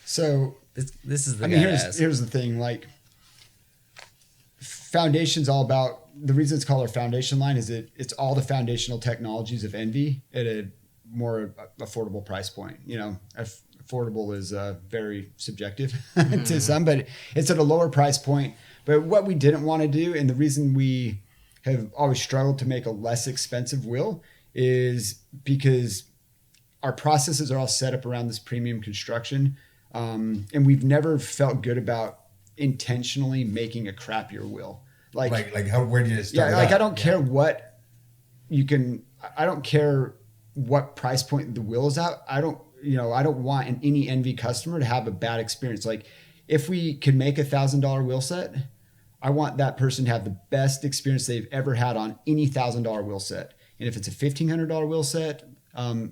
So this is the here's the thing. Like, foundation's all about, the reason it's called our foundation line is it's all the foundational technologies of NV at a more affordable price point. Affordable is very subjective to some, but it's at a lower price point. But what we didn't want to do, and the reason we have always struggled to make a less expensive wheel, is because our processes are all set up around this premium construction. And we've never felt good about intentionally making a crappier wheel. Like where do you start? Yeah, I don't care what I don't care what price point the wheel is at. I don't want any NV customer to have a bad experience. Like, if we could make $1,000 wheel set, I want that person to have the best experience they've ever had on any $1,000 wheel set. And if it's a $1,500 wheel set,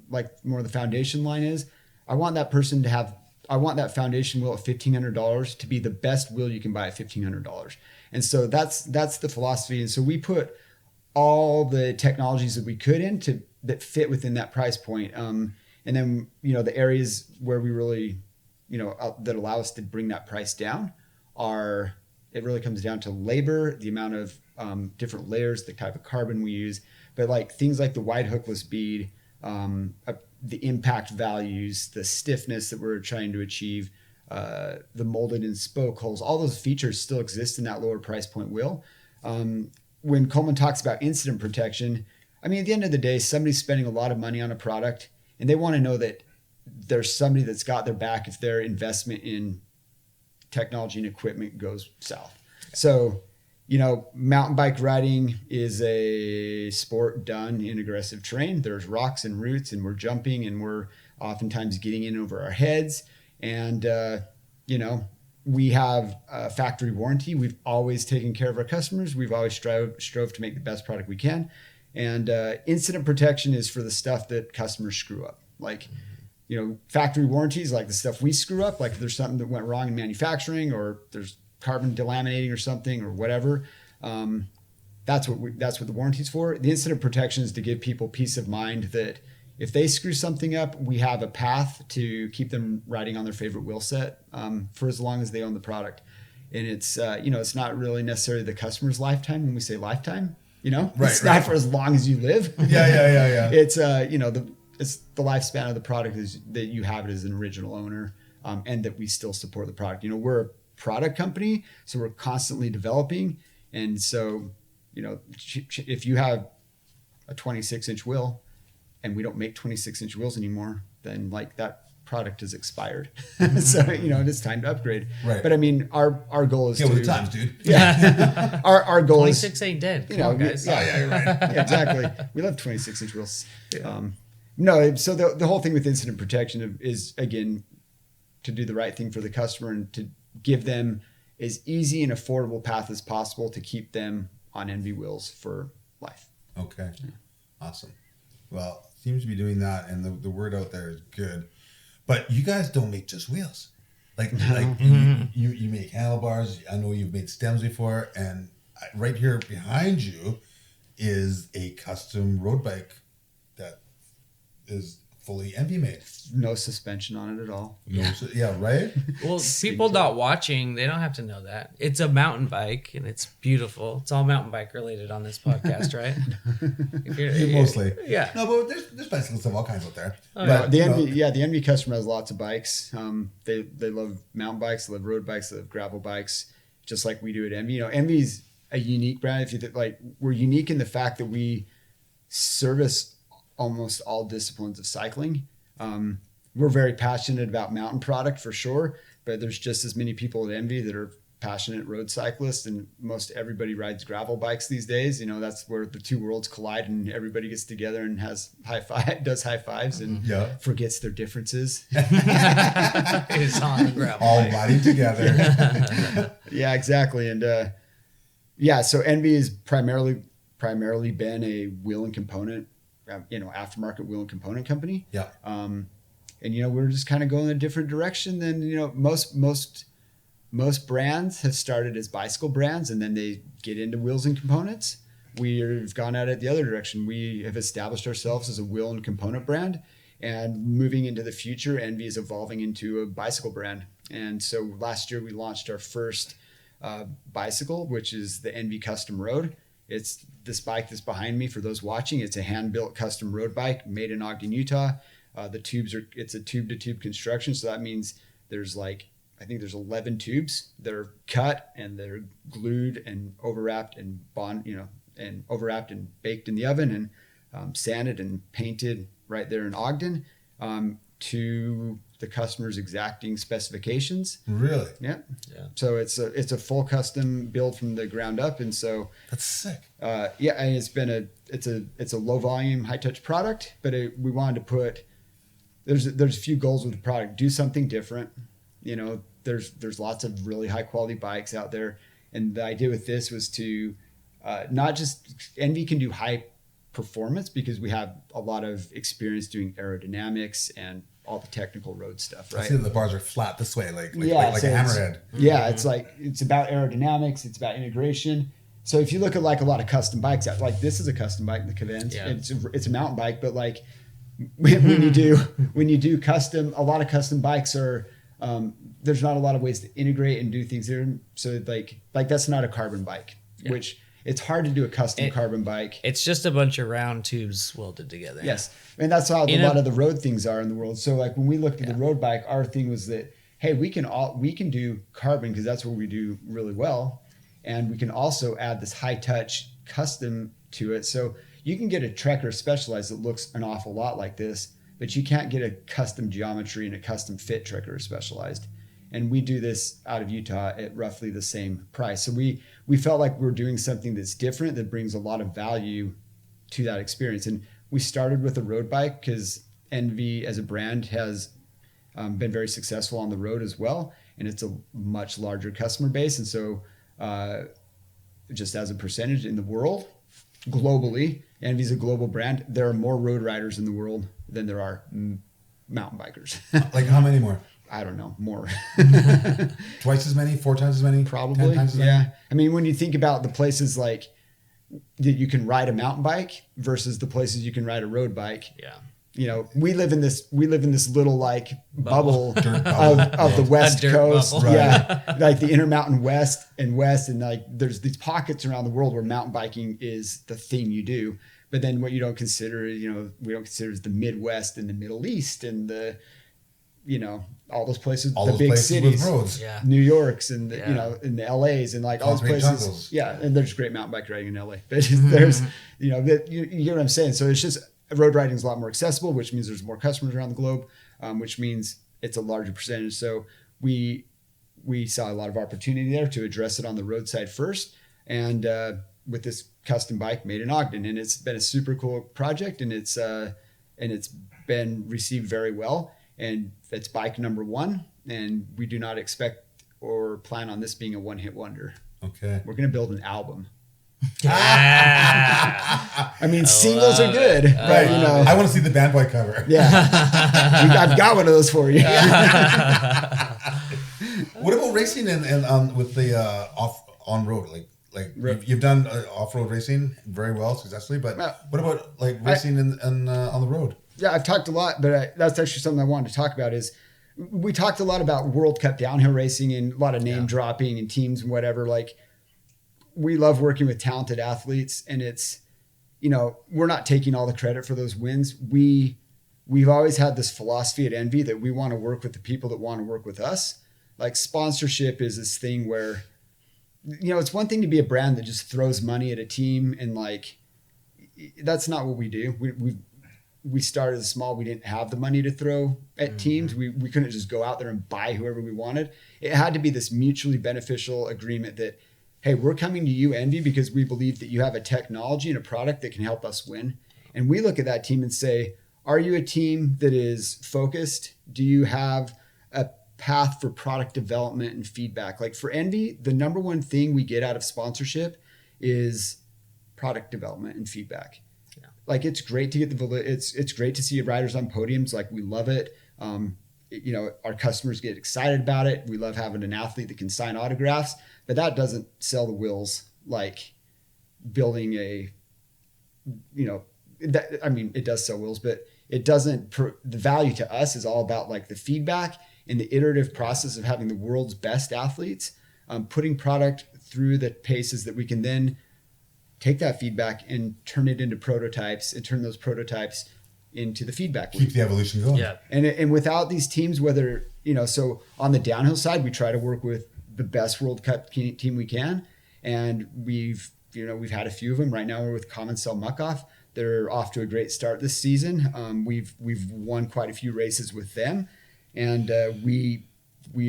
like more of the foundation line is, I want that foundation wheel at $1,500 to be the best wheel you can buy at $1,500. And so that's the philosophy. And so we put all the technologies that we could that fit within that price point. And then, the areas where we really, that allow us to bring that price down it really comes down to labor, the amount of different layers, the type of carbon we use, but like things like the wide hookless bead, the impact values, the stiffness that we're trying to achieve, the molded and spoke holes, all those features still exist in that lower price point wheel. When Coleman talks about incident protection, I mean, at the end of the day, somebody's spending a lot of money on a product, and they want to know that there's somebody that's got their back if their investment in technology and equipment goes south. So, mountain bike riding is a sport done in aggressive terrain. There's rocks and roots, and we're jumping, and we're oftentimes getting in over our heads. And, we have a factory warranty. We've always taken care of our customers. We've always strove to make the best product we can. And incident protection is for the stuff that customers screw up. Like, factory warranties, like the stuff we screw up, like if there's something that went wrong in manufacturing, or there's carbon delaminating or something or whatever. That's what the warranty's for. The incident protection is to give people peace of mind that if they screw something up, we have a path to keep them riding on their favorite wheel set for as long as they own the product. And it's it's not really necessarily the customer's lifetime when we say lifetime. It's not for as long as you live. Yeah. It's it's the lifespan of the product is that you have it as an original owner, and that we still support the product. We're a product company, so we're constantly developing. And so, if you have a 26-inch wheel and we don't make 26-inch wheels anymore, then like that product is expired. So, it is time to upgrade. Right. But I mean, our goal is with the times, dude. Yeah. our goal 26 is, ain't dead. Come on, guys. Yeah, you're right. Yeah, exactly. We love 26-inch wheels. Yeah. No, so the whole thing with incident protection is, again, to do the right thing for the customer and to give them as easy and affordable path as possible to keep them on ENVE wheels for life. Okay. Awesome. Well, seems to be doing that, and the word out there is good. But you guys don't make just wheels. Like you make handlebars. I know you've made stems before, and right here behind you is a custom road bike that is fully ENVE made. No suspension on it at all. Yeah, right? Well, people not watching, they don't have to know that. It's a mountain bike, and it's beautiful. It's all mountain bike related on this podcast, right? Mostly. Yeah. No, but there's bicycles of all kinds out there. Oh, But, The you know, ENVE, the ENVE customer has lots of bikes. They love mountain bikes, they love road bikes, they love gravel bikes, just like we do at ENVE. You know, ENVE's a unique brand. If you think, like, we're unique in the fact that we service almost all disciplines of cycling. We're very passionate about mountain product for sure, but there's just as many people at ENVE that are passionate road cyclists, and most everybody rides gravel bikes these days. You know, that's where the two worlds collide, and everybody gets together and does high fives and forgets their differences. It's on the gravel all bike. riding together. Yeah, exactly. And so ENVE has primarily been a wheel and component, aftermarket wheel and component company. Yeah. And we're just kind of going a different direction than most brands have started as bicycle brands, and then they get into wheels and components. We've gone at it the other direction. We have established ourselves as a wheel and component brand, and moving into the future, ENVE is evolving into a bicycle brand. And so last year we launched our first bicycle, which is the ENVE Custom Road. It's this bike that's behind me. For those watching, it's a hand-built custom road bike made in Ogden, Utah. It's a tube-to-tube construction, so that means there's 11 tubes that are cut, and they're glued and overwrapped and baked in the oven, and sanded and painted right there in Ogden to the customer's exacting specifications. Really? Yeah. So it's a full custom build from the ground up, and so That's sick. and it's a low volume, high touch product, but we wanted to put there's a few goals with the product. Do something different. There's lots of really high quality bikes out there, and the idea with this was to not just ENVE can do high performance because we have a lot of experience doing aerodynamics and all the technical road stuff, right? I see that the bars are flat this way, like so a hammerhead. Yeah, it's about aerodynamics, it's about integration. So if you look at like a lot of custom bikes out, like this is a custom bike, the Cavenz. Yeah. It's a mountain bike, but like when you do custom, a lot of custom bikes are there's not a lot of ways to integrate and do things there. So like that's not a carbon bike, which it's hard to do a custom carbon bike. It's just a bunch of round tubes welded together. Yes. And that's how a lot of the road things are in the world. So like when we looked at the road bike, our thing was that, hey, we can do carbon because that's what we do really well. And we can also add this high touch custom to it. So you can get a Trekker Specialized that looks an awful lot like this, but you can't get a custom geometry and a custom fit Trekker Specialized. And we do this out of Utah at roughly the same price. So we felt like we're doing something that's different, that brings a lot of value to that experience. And we started with a road bike because ENVE as a brand has been very successful on the road as well. And it's a much larger customer base. And so just as a percentage in the world, globally, ENVE is a global brand. There are more road riders in the world than there are mountain bikers. Like how many more? I don't know, more. Twice as many? 4 times as many? Probably. 10 times as many? Yeah. I mean, when you think about the places like that you can ride a mountain bike versus the places you can ride a road bike. Yeah. We live in this little like bubble of the West dirt Coast. bubble. Right. Yeah. Like the Intermountain West. And like there's these pockets around the world where mountain biking is the thing you do. But then what you don't consider, we don't consider is the Midwest and the Middle East and the, all those places, All the those big places cities, with roads. Yeah. New Yorks and the, and the LAs and like all those Concrete places. jungles. Yeah. And there's great mountain bike riding in LA, but there's, you get what I'm saying? So it's just road riding is a lot more accessible, which means there's more customers around the globe, which means it's a larger percentage. So we saw a lot of opportunity there to address it on the roadside first. And, with this custom bike made in Ogden, and it's been a super cool project, and it's been received very well, and it's bike number 1, and we do not expect or plan on this being a one-hit wonder. Okay. We're going to build an album. Yeah. I mean, singles are good, but you know, I want to see the band boy cover. yeah, I've got one of those for you. What about racing and with the on road? Like you've done off-road racing very well successfully, but what about like racing on the road? Yeah, I've talked a lot, but that's actually something I wanted to talk about. Is we talked a lot about World Cup downhill racing and a lot of name dropping and teams and whatever. Like, we love working with talented athletes, and it's, you know, we're not taking all the credit for those wins. We've always had this philosophy at ENVE that we want to work with the people that want to work with us. Like, sponsorship is this thing where, you know, it's one thing to be a brand that just throws money at a team, and like, that's not what we do. We started small. We didn't have the money to throw at teams. We couldn't just go out there and buy whoever we wanted. It had to be this mutually beneficial agreement that, hey, we're coming to you, ENVE, because we believe that you have a technology and a product that can help us win. And we look at that team and say, are you a team that is focused? Do you have a path for product development and feedback? Like, for ENVE, the number one thing we get out of sponsorship is product development and feedback. Yeah. Like, it's great to get it's great to see riders on podiums. Like, we love it. You know, our customers get excited about it. We love having an athlete that can sign autographs, but that doesn't sell the wheels like building a, you know, that, I mean, it does sell wheels, but it doesn't, the value to us is all about like the feedback and the iterative process of having the world's best athletes, putting product through the paces that we can then take that feedback and turn it into prototypes and turn those prototypes into the feedback loop. Keep the evolution going. Yeah. And without these teams, whether, you know, so on the downhill side, we try to work with the best World Cup team we can. And we've had a few of them. Right now we're with Common Cell Muck-Off. They're off to a great start this season. We've won quite a few races with them. And we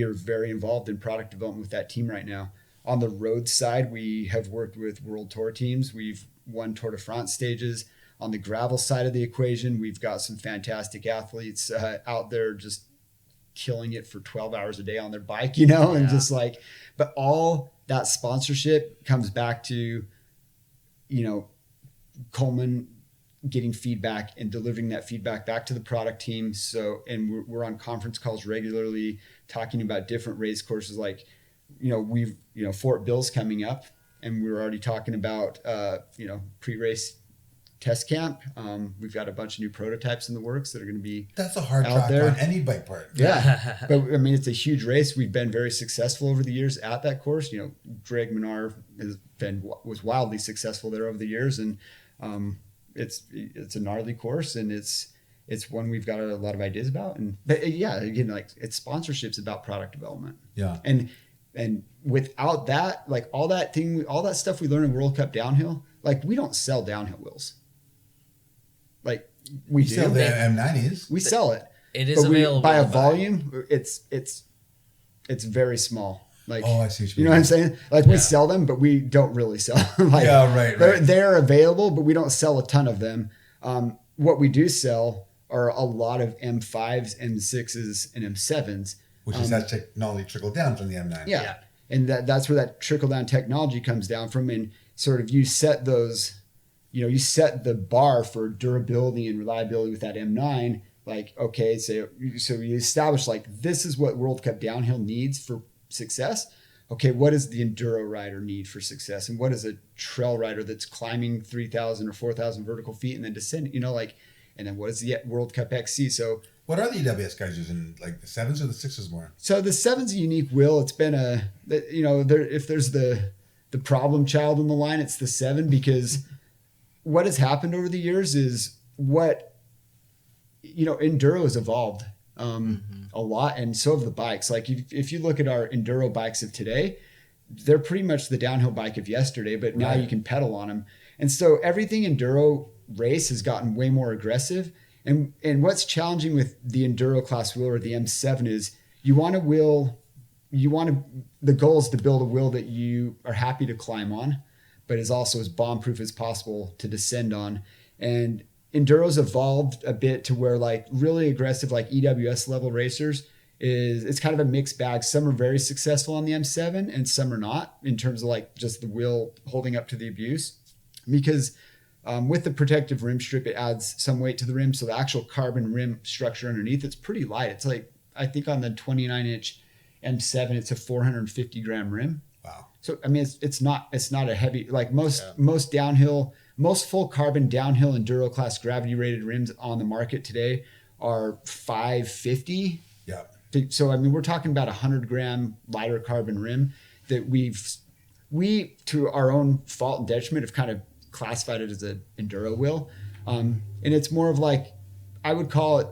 are very involved in product development with that team right now. On the road side, we have worked with World Tour teams. We've won Tour de France stages. On the gravel side of the equation, we've got some fantastic athletes out there just killing it for 12 hours a day on their bike, you know, and just like, but all that sponsorship comes back to, you know, Coleman getting feedback and delivering that feedback back to the product team. So, and we're on conference calls regularly talking about different race courses. Like, you know, Fort Bill's coming up, and we're already talking about, you know, pre-race test camp. We've got a bunch of new prototypes in the works that are going to be that's a hard out track there on any bike part. Yeah. But I mean, it's a huge race. We've been very successful over the years at that course. You know, Greg Minnaar was wildly successful there over the years, and it's a gnarly course, and it's one we've got a lot of ideas about. And but yeah, again, like, it's sponsorships about product development. Yeah. And without that, like all that stuff we learn in World Cup downhill, like, we don't sell downhill wheels. Like, we do. Sell the M90s. We sell it. It is available by a volume. It's very small. Like, oh, I see what you know what I'm saying? Like, we sell them, but we don't really sell them. Like, right. They're available, but we don't sell a ton of them. What we do sell are a lot of M5s, M6s, and M7s. Which is that technology trickled down from the M9. Yeah. And that's where that trickle down technology comes down from. And sort of you set those, you know, you set the bar for durability and reliability with that M9. Like, okay, so you establish, like, this is what World Cup downhill needs for success. Okay, what does the enduro rider need for success? And what does a trail rider that's climbing 3,000 or 4,000 vertical feet and then descending, you know, like, and then what is the World Cup XC? So what are the EWS guys using, like the 7s or the 6s more? So the 7's a unique wheel. It's been if there's the problem child in the line, it's the 7, because what has happened over the years is enduro has evolved a lot, and so have the bikes. Like, if you look at our enduro bikes of today, they're pretty much the downhill bike of yesterday, but now you can pedal on them. And so everything enduro race has gotten way more aggressive. And what's challenging with the enduro class wheel or the M7 is the goal is to build a wheel that you are happy to climb on, but is also as bomb-proof as possible to descend on. And enduro's evolved a bit to where, like, really aggressive, like EWS level racers, is it's kind of a mixed bag. Some are very successful on the M7 and some are not in terms of like just the wheel holding up to the abuse. Because with the protective rim strip, it adds some weight to the rim. So the actual carbon rim structure underneath, it's pretty light. It's like, I think on the 29-inch M7, it's a 450 gram rim. Wow. So, I mean, it's not a heavy, like most full carbon downhill enduro class gravity rated rims on the market today are 550. Yeah. So, I mean, we're talking about 100 gram lighter carbon rim that we, to our own fault and detriment, have kind of classified it as an enduro wheel. And it's more of like, I would call it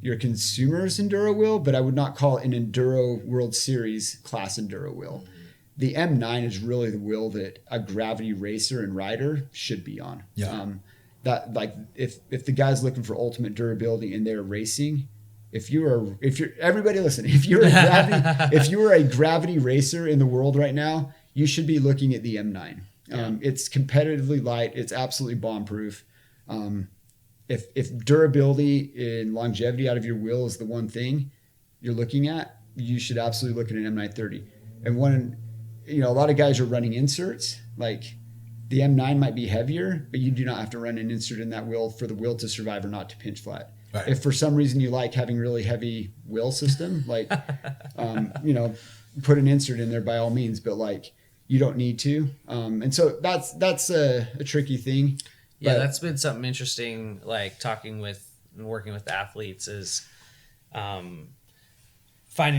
your consumer's enduro wheel, but I would not call it an enduro World Series class enduro wheel. The M9 is really the wheel that a gravity racer and rider should be on. Yeah. That like if the guy's looking for ultimate durability and they're racing, if you're everybody listen, if you were a gravity racer in the world right now, you should be looking at the M9. It's competitively light. It's absolutely bomb proof. If durability and longevity out of your wheel is the one thing you're looking at, you should absolutely look at an M930. And a lot of guys are running inserts. Like the M9 might be heavier, but you do not have to run an insert in that wheel for the wheel to survive or not to pinch flat. Right. If for some reason you like having really heavy wheel system, like, put an insert in there by all means, but like you don't need to. And so that's a tricky thing. Yeah, But that's been something interesting, like talking with and working with athletes is finding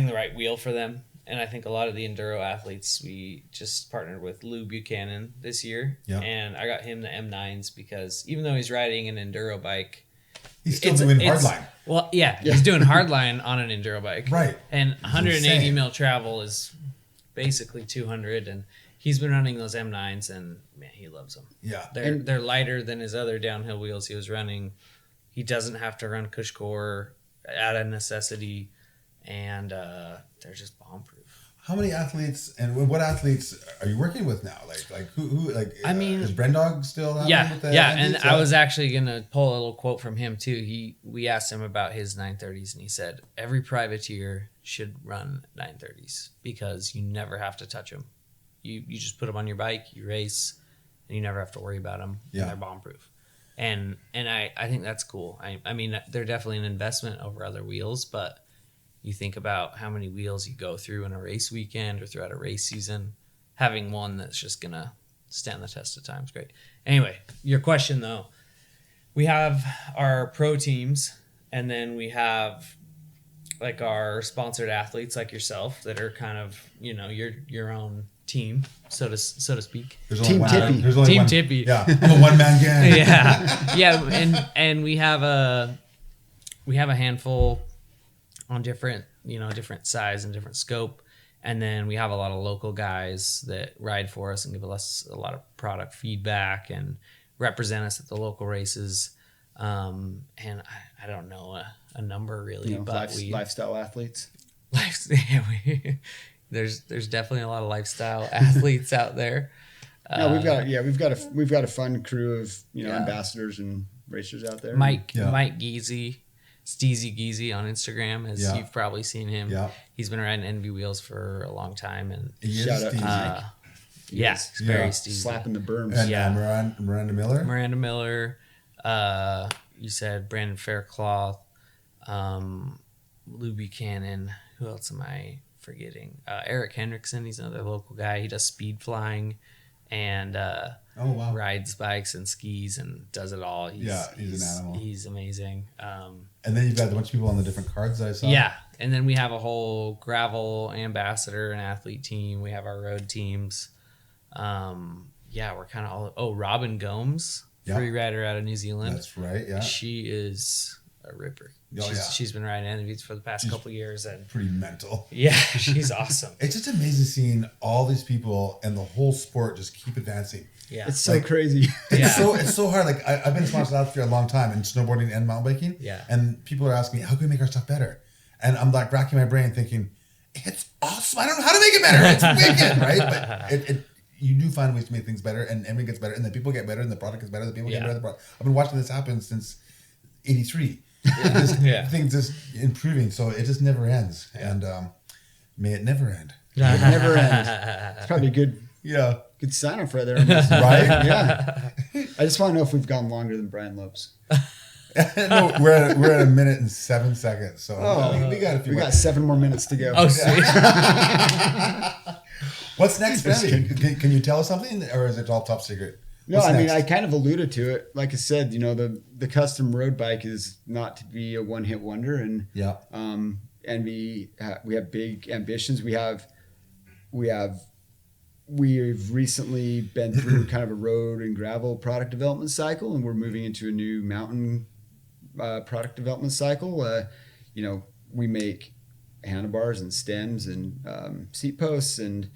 the right wheel for them. And I think a lot of the enduro athletes, we just partnered with Lou Buchanan this year. Yeah. And I got him the M9s because even though he's riding an enduro bike, He's still doing hardline. Well, yeah, he's doing hardline on an enduro bike. Right. And 180 insane. mil travel is basically 200. And he's been running those M9s and man, he loves them. Yeah. They're lighter than his other downhill wheels he was running. He doesn't have to run cush core out of necessity. And they're just bomb proof. How many athletes and what athletes are you working with now? Like who I mean, is Brendog still out yeah, with the yeah. athletes? And I was actually gonna pull a little quote from him too. We asked him about his 930s, and he said every privateer should run 930s because you never have to touch them. You just put them on your bike, you race, and you never have to worry about them. Yeah. And they're bomb proof. And I think that's cool. I mean, they're definitely an investment over other wheels, but you think about how many wheels you go through in a race weekend or throughout a race season. Having one that's just going to stand the test of time is great. Anyway, your question, though. We have our pro teams, and then we have like our sponsored athletes like yourself that are kind of, your own team, so to speak. There's Team only Tippie. There's only Team one, Tippie. Yeah, I'm a one-man gang. Yeah. And we have a handful on different size and different scope. And then we have a lot of local guys that ride for us and give us a lot of product feedback and represent us at the local races. And I don't know a number really, but lifestyle athletes. There's definitely a lot of lifestyle athletes out there. No, we've got a fun crew of ambassadors and racers out there. Mike Geezy, Steezy Geezy on Instagram, as you've probably seen him. Yeah. He's been riding Envy wheels for a long time, and Shout out to Mike. it's very Steezy. Slapping the berms. And Miranda Miller. Miranda Miller, you said Brandon Faircloth, Lou Buchanan. Who else am I forgetting? Eric Hendrickson. He's another local guy. He does speed flying and rides bikes and skis and does it all. He's an animal. He's amazing. And then you've got a bunch of people on the different cards that I saw. Yeah, and then we have a whole gravel ambassador and athlete team. We have our road teams. We're kind of all. Robin Gomes, free rider out of New Zealand. That's right. Yeah, she is a ripper. She's been riding Envies for the past couple of years and pretty mental. Yeah, she's awesome. It's just amazing seeing all these people and the whole sport just keep advancing. Yeah, it's so crazy. It's so hard. Like I've been a sponsored athlete for a long time in snowboarding and mountain biking. Yeah, and people are asking me, how can we make our stuff better? And I'm like racking my brain thinking, it's awesome. I don't know how to make it better. It's wicked, right? But you do find ways to make things better, and everything gets better, and then people get better, and the product gets better, the people get better. I've been watching this happen since '83. Things just improving, so it just never ends. And may it never end. It never ends. It's probably a good sign off right there. Almost. Right? Yeah. I just want to know if we've gone longer than Brian Lopes. No, we're at 1 minute and 7 seconds. So we got a few. We got 7 more minutes to go. Oh, sweet. What's next, Benny? Can you tell us something, or is it all top secret? No, What's I mean, next? I kind of alluded to it. Like I said, the custom road bike is not to be a one-hit wonder, and we have big ambitions. We've recently been through kind of a road and gravel product development cycle, and we're moving into a new mountain product development cycle. We make handlebars and stems and seat posts, and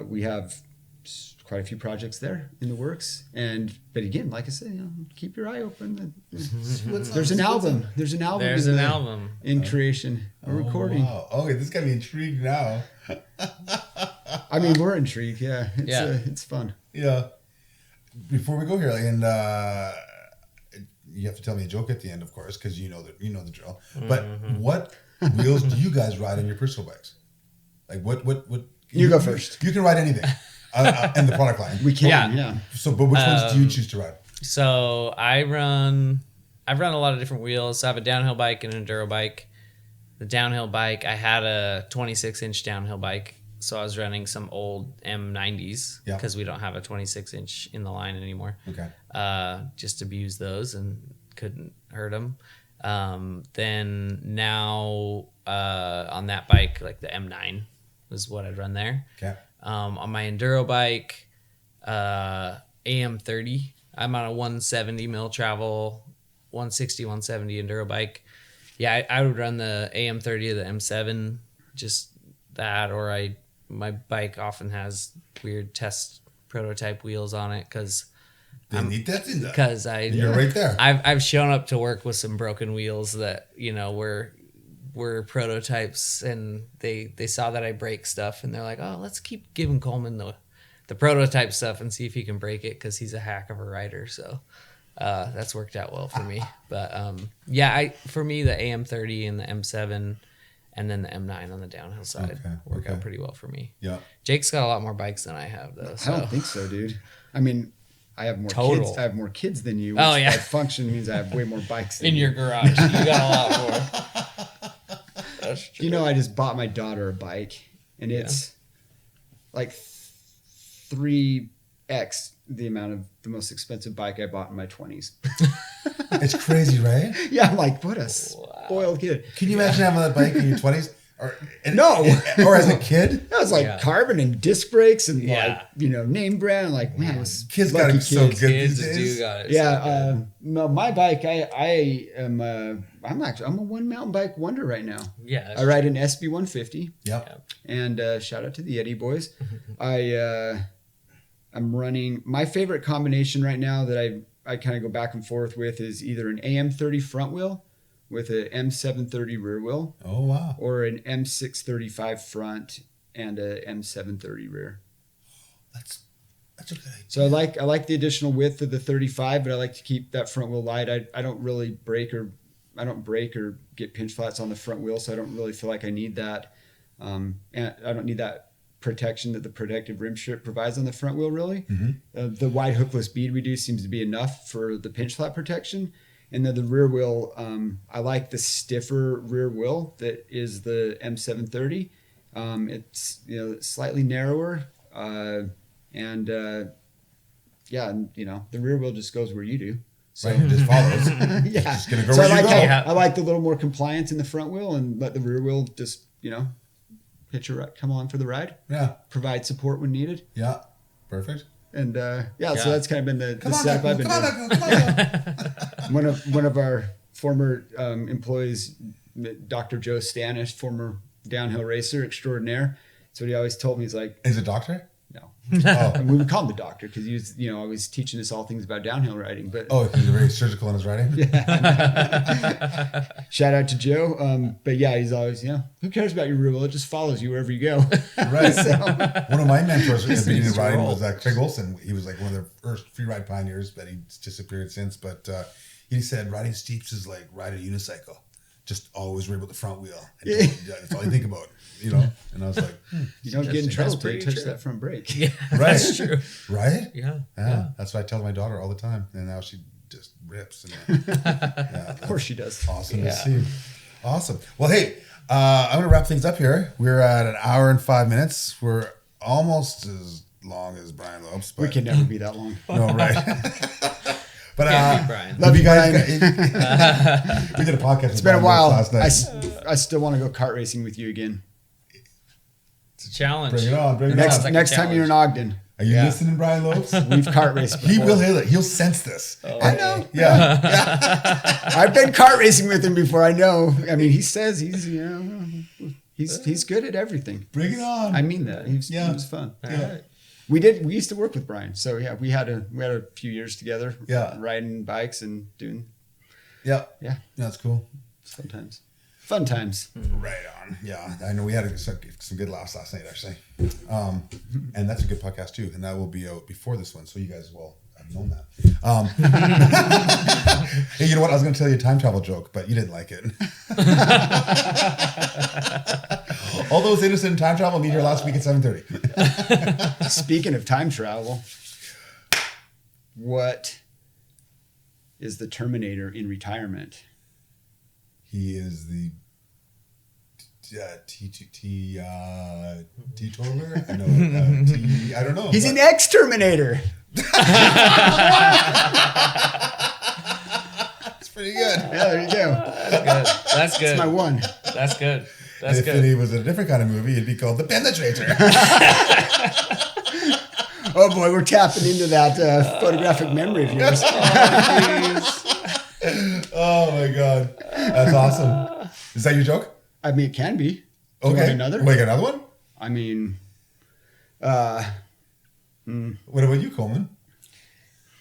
we have quite a few projects there in the works. But again, like I said, keep your eye open. There's an album. There's an album in creation. We're recording. Wow. Okay, this got me intrigued now. I mean, we're intrigued. Yeah, it's fun. Yeah. Before we go here, and you have to tell me a joke at the end, of course, because you know the drill. But what wheels do you guys ride on your personal bikes? Like what? You go first. You can ride anything in the product line. We can. Yeah. So, but which ones do you choose to ride? So I've run a lot of different wheels. So I have a downhill bike and an enduro bike. The downhill bike, I had a 26-inch downhill bike. So I was running some old M90s because we don't have a 26-inch in the line anymore. Okay. Just abused those and couldn't hurt them. Then now on that bike, like the M9 was what I'd run there. Okay. On my enduro bike, AM30. I'm on a 170 mil travel, 160, 170 enduro bike. Yeah, I would run the AM30 or the M7, just that, or my bike often has weird test prototype wheels on it because you're right there. I've shown up to work with some broken wheels that were prototypes, and they saw that I break stuff, and they're like, oh, let's keep giving Coleman the prototype stuff and see if he can break it because he's a hack of a rider. So that's worked out well for me. But for me, the AM30 and the M7 and then the M9 on the downhill side work out pretty well for me. Yeah. Jake's got a lot more bikes than I have, though. So. I don't think so, dude. I mean, I have more kids. I have more kids than you. Which by function means I have way more bikes than in your garage. You got a lot more. That's true. I just bought my daughter a bike, and it's like 3x the amount of the most expensive bike I bought in my 20s. It's crazy, right? Yeah, I'm like, what a spoiled kid. Can you imagine having that bike in your 20s? Or as a kid? That was like carbon and disc brakes and name brand. Like, man, it was kids got it so good kids these days. Got it. Yeah, no, my bike, I'm a one mountain bike wonder right now. Yeah, I ride an SB 150. Yep. And shout out to the Eddie boys. I'm running my favorite combination right now that I kind of go back and forth with is either an AM30 front wheel with an M730 rear wheel. Oh, wow. Or an M635 front and a M730 rear. That's a good idea. So I like the additional width of the 35, but I like to keep that front wheel light. I don't really break or get pinch flats on the front wheel, so I don't really feel like I need that. And I don't need that protection that the protective rim strip provides on the front wheel, really. Mm-hmm. The wide hookless bead we do seems to be enough for the pinch flat protection. And then the rear wheel, I like the stiffer rear wheel that is the M730. It's slightly narrower, and the rear wheel just goes where you do. So right, it just follows. Yeah, just gonna go where you go. I like the little more compliance in the front wheel, and let the rear wheel just come on for the ride. Yeah, provide support when needed. Yeah, perfect. And so that's kind of been the setup I've been doing. One of our former employees, Dr. Joe Stanish, former downhill racer extraordinaire. That's what he always told me. He's like, "Is a doctor?" No. Oh. And we would call him the doctor because he was, always teaching us all things about downhill riding. But he's very surgical in his writing. Yeah. Shout out to Joe. But yeah, he's always, who cares about your rear wheel? It just follows you wherever you go. Right. One of my mentors at the beginning of riding was Craig Olson. He was like one of the first free ride pioneers, but he's disappeared since. But He said riding steeps is like riding a unicycle. Just always worry about the front wheel. And that's all you think about, you know? And I was like, you don't get in trouble till you touch that front brake. Yeah, right. That's true. Right? Yeah. That's what I tell my daughter all the time. And now she just rips. And Of course she does. Awesome to see. Awesome. Well, hey, I'm going to wrap things up here. We're at an hour and 5 minutes. We're almost as long as Brian Lopes. But We can never be that long. no, right? But Can't be Brian. Love you, Brian. We did a podcast. It's been a while. Last night. I still want to go kart racing with you again. It's a challenge. Bring it on. Bring it Next on. like a time you're in Ogden, Are you listening, Brian Lopes? we've kart raced before. He will hear it. He'll sense this. I know. Yeah. I've been kart racing with him before. I know. I mean, he says he's good at everything. Bring it on. I mean that. He was fun. Yeah. We used to work with Brian, so yeah, we had a few years together. Yeah. Riding bikes and doing. Yeah. Yeah. That's cool. Sometimes. Fun times. Right on. Yeah. I know we had some good laughs last night, actually. And that's a good podcast, too. And that will be out before this one, so you guys will have known that. Hey, you know what? I was going to tell you a time travel joke, but you didn't like it. All those innocent in time travel meet here last week at 7:30. Speaking of time travel, what is the Terminator in retirement? He is the teetotaler? I know. I don't know. He's an ex-Terminator. It's pretty good. Yeah, there you go. That's good. That's my one. That's good. That's If good. it was a different kind of movie, it'd be called The Penetrator. Oh boy, we're tapping into that photographic memory of yours. Oh my God. That's awesome. Is that your joke? I mean, it can be. Do you Okay. want another? Wait, another one? I mean, What about you, Coleman?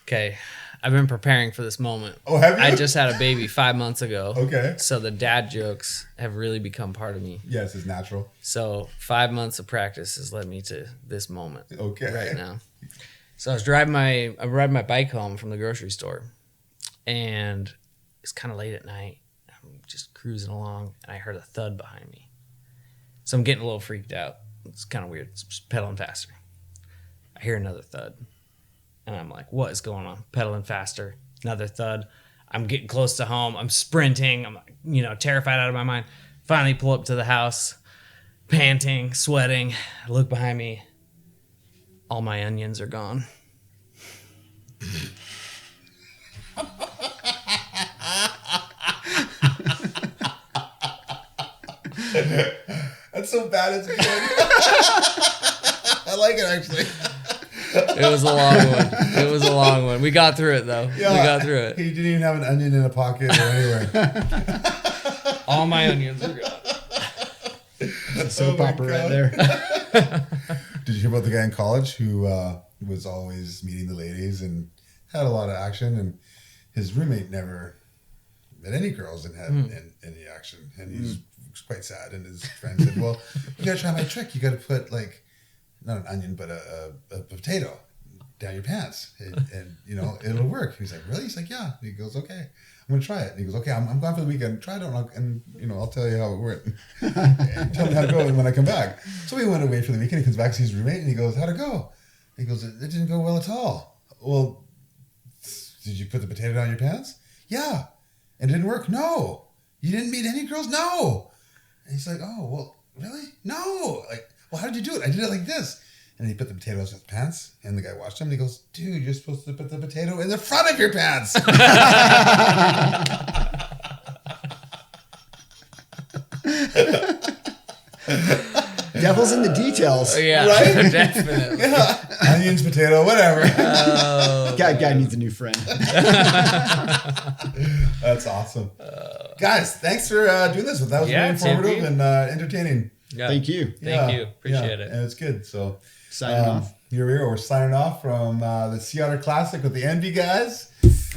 Okay. I've been preparing for this moment. Oh, have you? I just had a baby 5 months ago. Okay. So the dad jokes have really become part of me. Yes, it's natural. So 5 months of practice has led me to this moment Okay. right now. So I was riding my bike home from the grocery store, and it's kind of late at night. I'm just cruising along, and I heard a thud behind me. So I'm getting a little freaked out. It's kind of weird. It's just pedaling faster. I hear another thud, and I'm like, what is going on? Pedaling faster, another thud. I'm getting close to home. I'm sprinting. I'm like, terrified out of my mind. Finally pull up to the house, panting, sweating. I look behind me. All my onions are gone. That's so bad it's good. I like it, actually. It was a long one. We got through it, though. Yeah. We got through it. He didn't even have an onion in a pocket or anywhere. All my onions are gone. soap opera right there. Did you hear about the guy in college who was always meeting the ladies and had a lot of action, and his roommate never met any girls and had any action, and he's quite sad. And his friend said, "Well, you gotta try my trick. You gotta put like not an onion, but a potato down your pants, and it'll work." He's like, "Really?" He's like, "Yeah." He goes, "Okay, I'm gonna try it." And he goes, "Okay, I'm gone for the weekend. Try it out, and I'll tell you how it went. And tell me how it goes when I come back." So he went away for the weekend. He comes back, sees his roommate, and he goes, "How'd it go?" He goes, "It didn't go well at all." "Well, did you put the potato down your pants?" "Yeah." "And it didn't work?" "No." "You didn't meet any girls?" "No." And he's like, "Oh, well, really?" "No." Like, "Well, how did you do it?" "I did it like this." And he put the potatoes in his pants, and the guy watched him, and he goes, "Dude, you're supposed to put the potato in the front of your pants." Devil's in the details. Yeah, Right? definitely. Yeah. Onions, potato, whatever. Guy needs a new friend. That's awesome. Guys, thanks for doing this. That was Yeah, really informative Tippie. and entertaining. Yeah. Thank you. Thank you. Appreciate it. And it's good. So Signing off. Here we are. We're signing off from the Sea Otter Classic with the ENVE guys.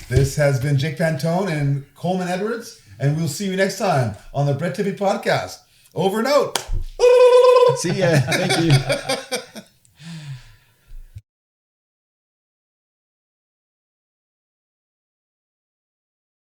This has been Jake Pantone and Coleman Edwards, and we'll see you next time on the Brett Tippie podcast. Over and out. See ya. Thank you.